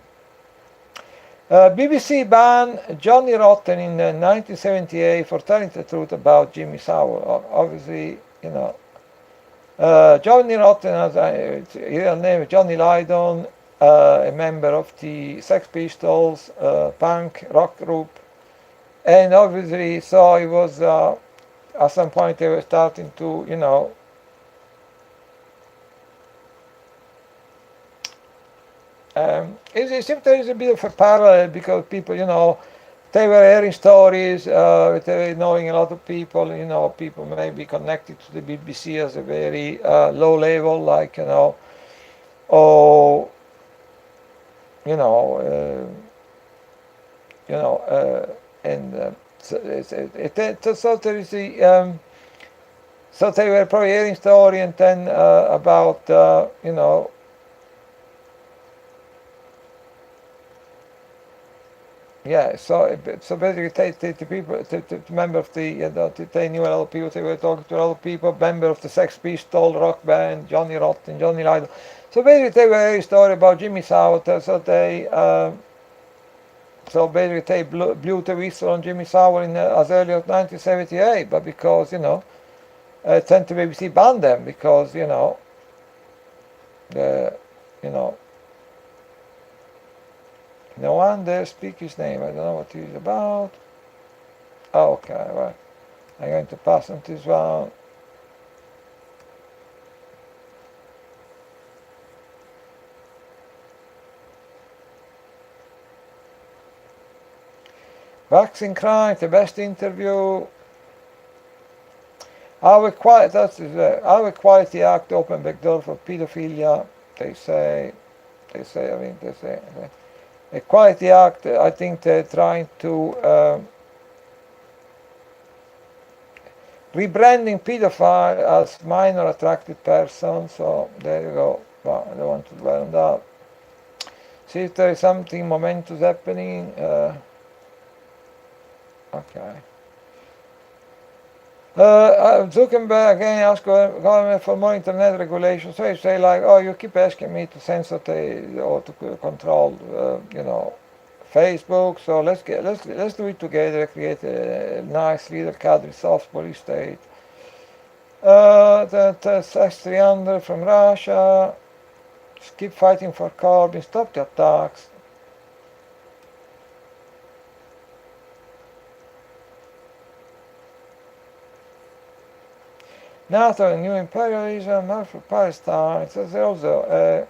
BBC banned Johnny Rotten in 1978 for telling the truth about Jimmy Savile. Obviously, Johnny Rotten has his real name is Johnny Lydon, a member of the Sex Pistols, punk rock group, and obviously so he was at some point they were starting to, it seems there is a bit of a parallel because people, they were hearing stories, they were knowing a lot of people, people may be connected to the BBC as a very low level, like, or, and so there is the, so they were probably hearing story and then about, yeah, so basically, the people, the member of they knew a lot of people. They were talking to a lot of people. Member of the Sex Pistols rock band, Johnny Rotten, Johnny Lydon. So basically, they were a story about Jimmy Savile. So basically, they blew the whistle on Jimmy Savile in as early as 1978. But because then the BBC banned them because no one there speak his name. I don't know what he's about. Oh, okay, right. I'm going to pass on this one. Vaccine crime, the best interview. Our Quality Act open back door for pedophilia. They say. Equality Act, I think they're trying to rebranding pedophile as minor attracted person. So there you go. Well, I don't want to dwell on that. See if there is something momentous happening. Okay. Zuckerberg again asked government for more internet regulation. So you say like, oh, you keep asking me to censor or to control, Facebook. So let's do it together. Create a nice little cadre soft police state. The S-300 from Russia. Just keep fighting for Corbyn. Stop the attacks. NATO and new imperialism, not for Palestine. So there's also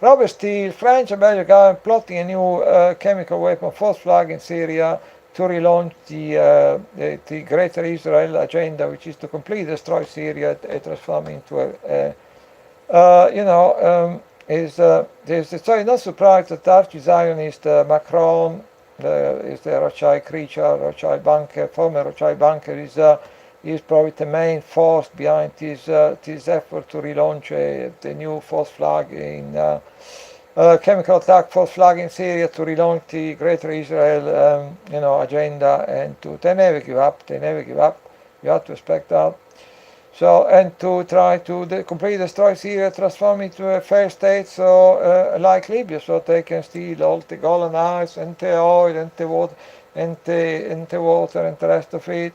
Robert Steele, French and Belgian government plotting a new chemical weapon false flag in Syria to relaunch the Greater Israel agenda, which is to completely destroy Syria and transform into so not surprised that arch-Zionist Macron is the Rothschild creature, Rothschild banker, former Rothschild banker is probably the main force behind this effort to relaunch the new false flag in chemical attack false flag in Syria to relaunch the Greater Israel agenda, and they never give up. You have to respect that. So, and to try to completely destroy Syria, transform it into a fair state, so like Libya, so they can steal all the Golan Heights and the oil and the water and the rest of it.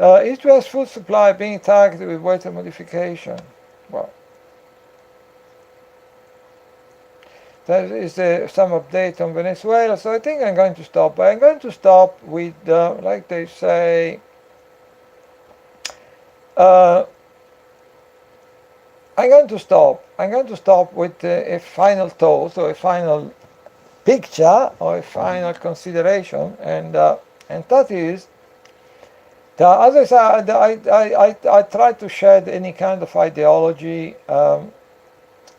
East-West food supply being targeted with weather modification. Well, there is some update on Venezuela, so I think I'm going to stop. But I'm going to stop with, like they say, I'm going to stop with a final thought, or a final picture, or a final consideration, and that is that, as I said, I try to shed any kind of ideology.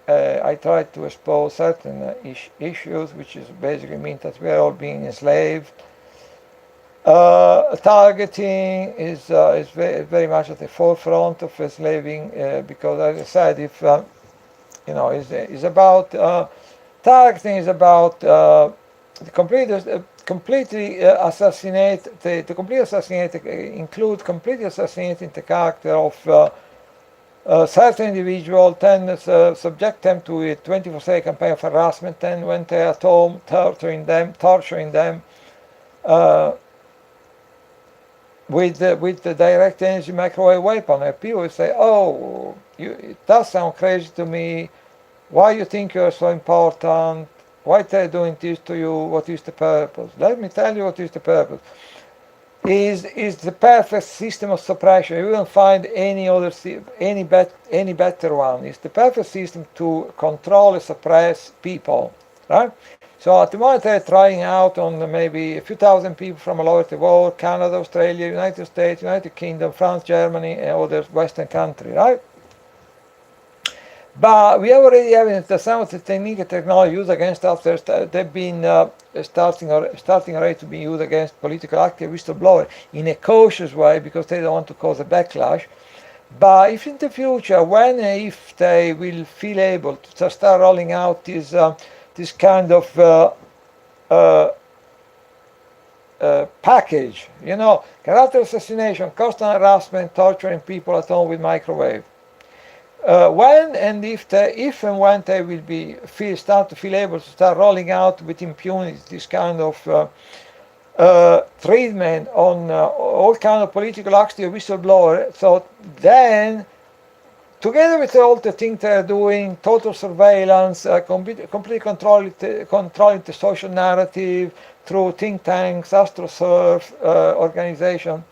I try to expose certain issues, which is basically mean that we are all being enslaved. Targeting is very much at the forefront of enslaving, because, as I said, if is about targeting is about completely assassinate include completely assassinating the character of certain individual, then subject them to a 24/7 campaign of harassment, then when they are at home, torturing them with the direct energy microwave weapon. And people will say, oh, it does sound crazy to me, why you think you're so important, why they're doing this to you, what is the purpose? Let me tell you what is the purpose. Is the perfect system of suppression. You won't find any other, any better one. It's the perfect system to control and suppress people, right? So at the moment they're trying out on maybe a few thousand people from all over the world, Canada, Australia, United States, United Kingdom, France, Germany, and other Western countries, right? But we already have evidence that some of the technique and technology used against us, they've been starting already to be used against political active whistleblowers in a cautious way because they don't want to cause a backlash. But if in the future, when and if they will feel able to start rolling out this kind of package, you know, character assassination, constant harassment, torturing people at home with microwave. When and if and when they will start to feel able to start rolling out with impunity this kind of treatment on all kind of political active whistleblower, so then together with all the things they're doing, total surveillance, complete controlling the social narrative through think tanks, AstroSurf organization.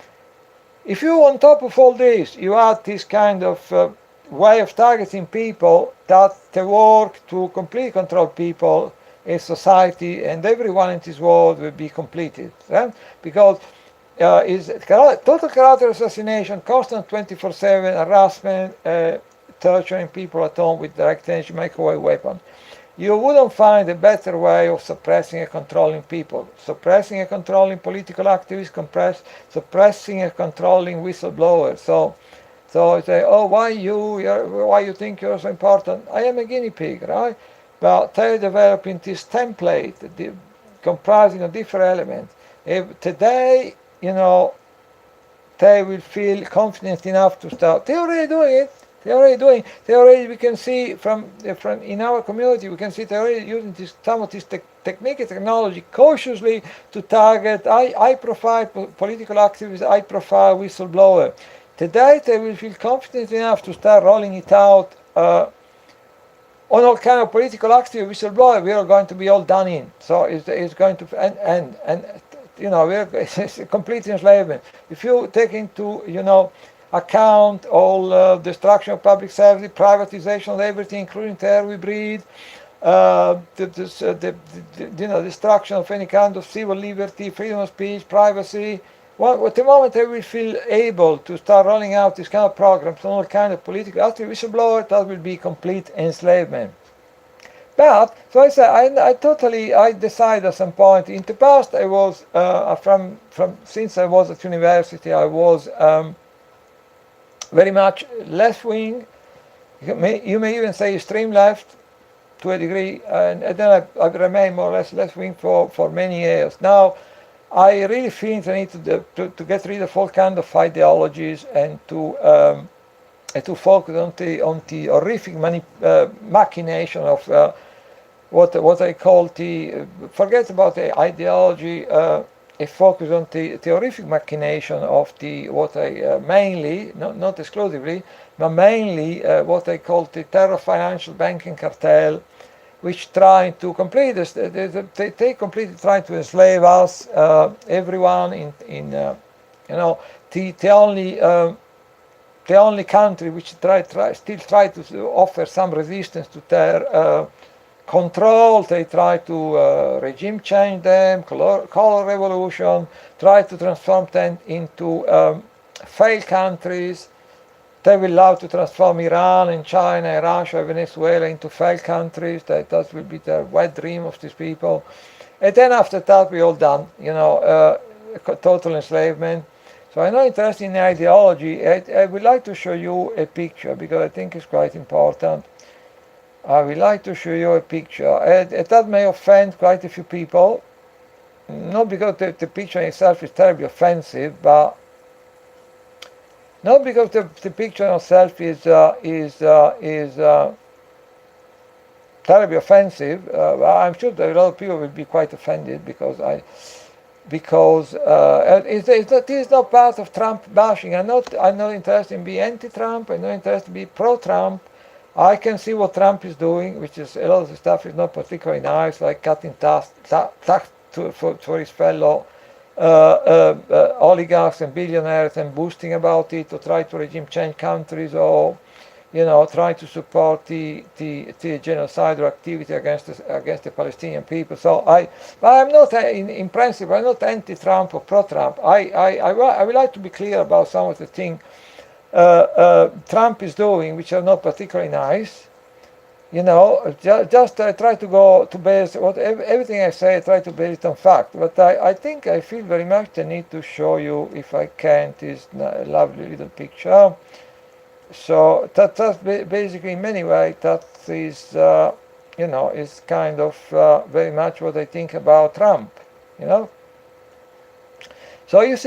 If you, on top of all this, you add this kind of way of targeting people that they work to completely control people in society, and everyone in this world will be completed, right? Because is total character assassination, constant 24/7 harassment, torturing people at home with direct energy microwave weapon. You wouldn't find a better way of suppressing and controlling people. Suppressing and controlling political activists, suppressing and controlling whistleblowers. So I say, oh, why you think you're so important? I am a guinea pig, right? But they're developing this template comprising of different elements. If today, you know, they will feel confident enough to start. They're already doing it. We can see from in our community, we can see they're already using some of this technique and technology cautiously to target high-profile political activists, high-profile whistleblower. Today they will feel confident enough to start rolling it out on all kind of political active whistleblower. We are going to be all done in. So it's going to and you know, it's a complete enslavement. If you take into account all destruction of public service, privatization of everything, including the air we breathe, destruction of any kind of civil liberty, freedom of speech, privacy. Well, at the moment they will feel able to start rolling out this kind of programs on all kind of political active whistleblower, that will be complete enslavement. But so I said, I decided at some point. In the past, I was since I was at university, I was very much left wing. You may even say extreme left to a degree, and then I've remained more or less left wing for many years. Now I really feel the need to get rid of all kind of ideologies and to focus on the horrific machination of what I call forget about the ideology, a focus on the horrific machination of what I mainly, not exclusively, but mainly what I call the terror financial banking cartel, which trying to they completely trying to enslave us, everyone in the only country which still try to offer some resistance to their control. They try to regime change them, color revolution, try to transform them into failed countries. They will love to transform Iran and China and Russia and Venezuela into failed countries. That will be the wet dream of these people. And then after that, we're all done, total enslavement. So I'm not interested in ideology. I would like to show you a picture because I think it's quite important. I would like to show you a picture. That may offend quite a few people, not because the picture itself is terribly offensive, but not because the picture itself is terribly offensive. I'm sure that a lot of people will be quite offended because it is not part of Trump bashing. I'm not interested in being anti-Trump. I'm not interested in being pro-Trump. I can see what Trump is doing, which is a lot of the stuff is not particularly nice, like cutting tax for his fellow oligarchs and billionaires and boosting about it to try to regime change countries, or try to support the genocidal activity against the Palestinian people. So I'm not in principle, I'm not anti-Trump or pro-Trump. I would like to be clear about some of the things Trump is doing, which are not particularly nice. Just try to go to base everything I say. I try to base it on fact. But I think I feel very much the need to show you, if I can, this lovely little picture. So that's basically, in many ways, that is, is kind of very much what I think about Trump. So you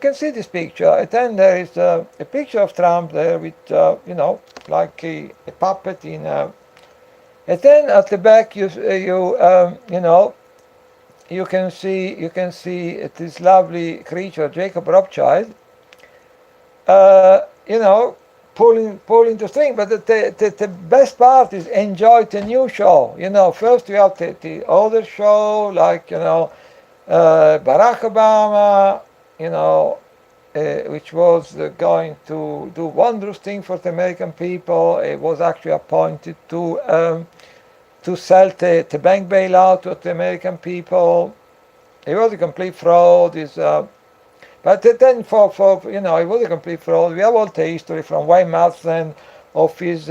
can see this picture, and then there is a picture of Trump there with like a puppet in. And then at the back you can see this lovely creature, Jacob Rothschild. Pulling the string, but the best part is enjoy the new show. First you have the older show, like Barack Obama, which was going to do wondrous things for the American people. It was actually appointed to sell the bank bailout to the American people. It was a complete fraud. But then for it was a complete fraud. We have all the history from Wayne Madsen of his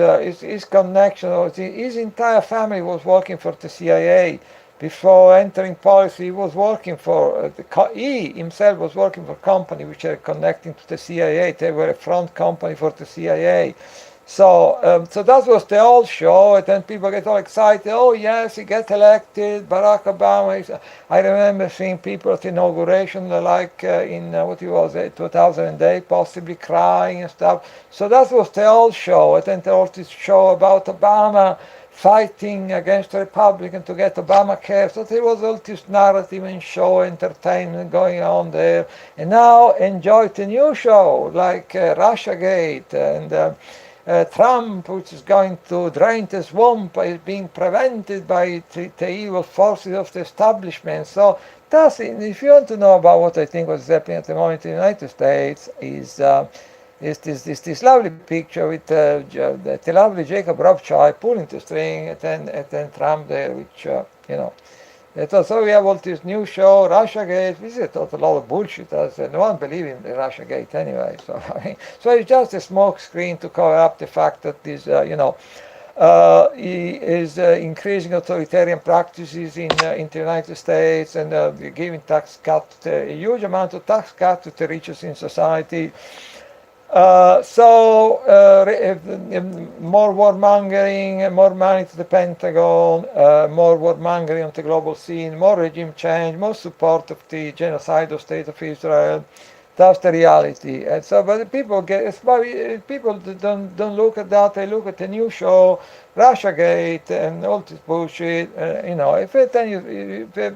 connection. His entire family was working for the CIA. Before entering policy, he was working for, he himself was working for companies which are connecting to the CIA. They were a front company for the CIA. So that was the old show, and then people get all excited. Oh yes, he gets elected, Barack Obama. I remember seeing people at the inauguration, like in 2008, possibly crying and stuff. So that was the old show, and then there was this show about Obama fighting against the Republican to get Obamacare. So there was all this narrative and show entertainment going on there. And now enjoy the new show, like Russiagate and Trump, which is going to drain the swamp, is being prevented by the evil forces of the establishment. So if you want to know about what I think was happening at the moment in the United States, is this lovely picture with the lovely Jacob Rothschild pulling the string, and then Trump there, which so we have all this new show, Russiagate. This is a total lot of bullshit. No one believes in the Russiagate anyway. So so it's just a smoke screen to cover up the fact that this he is increasing authoritarian practices in the United States, and giving tax cut, a huge amount of tax cut to the richest in society. More warmongering, more money to the Pentagon, more warmongering on the global scene, more regime change, more support of the genocidal state of Israel. That's the reality. And so, but people don't look at that. They look at the new show, Russiagate, and all this bullshit. If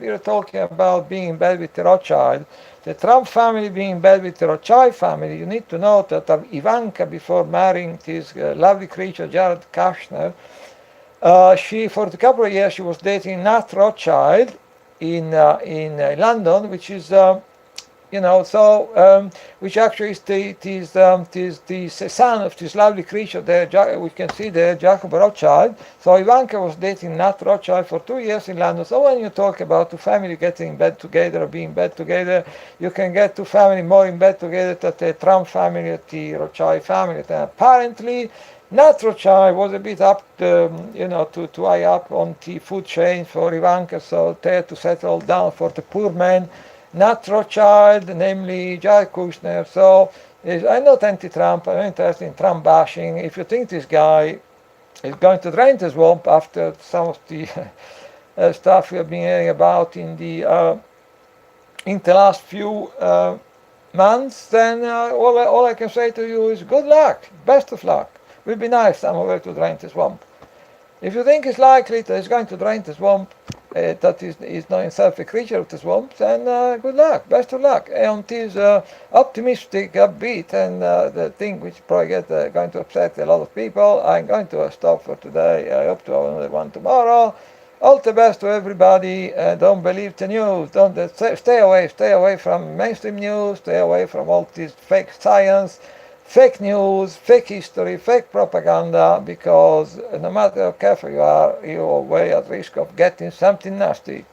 you're talking about being in bed with the Rothschild, the Trump family being in bed with the Rothschild family, you need to know that Ivanka, before marrying this lovely creature, Jared Kushner, she, for a couple of years, she was dating Nat Rothschild in London, which is, which actually is the son of this lovely creature there. We can see there, Jacob Rothschild. So Ivanka was dating Nat Rothschild for 2 years in London. So when you talk about two families getting in bed together or being in bed together, you can get two families more in bed together than the Trump family or the Rothschild family. And apparently, Nat Rothschild was a bit up, to high up on the food chain for Ivanka, so there to settle down for the poor man. Nat Rothschild, namely Jared Kushner. So I'm not anti-Trump. I'm interested in Trump bashing. If you think this guy is going to drain the swamp after some of the stuff we have been hearing about in the last few months, then all I can say to you is good luck, best of luck. It will be nice somewhere to drain the swamp. If you think it's likely that it's going to drain the swamp, that is not himself a creature of the swamp, then good luck, best of luck. And is optimistic, upbeat, and the thing which probably going to upset a lot of people. I'm going to stop for today. I hope to have another one tomorrow. All the best to everybody. Don't believe the news. Don't stay away from mainstream news. Stay away from all this fake science, fake news, fake history, fake propaganda, because no matter how careful you are, you're way at risk of getting something nasty.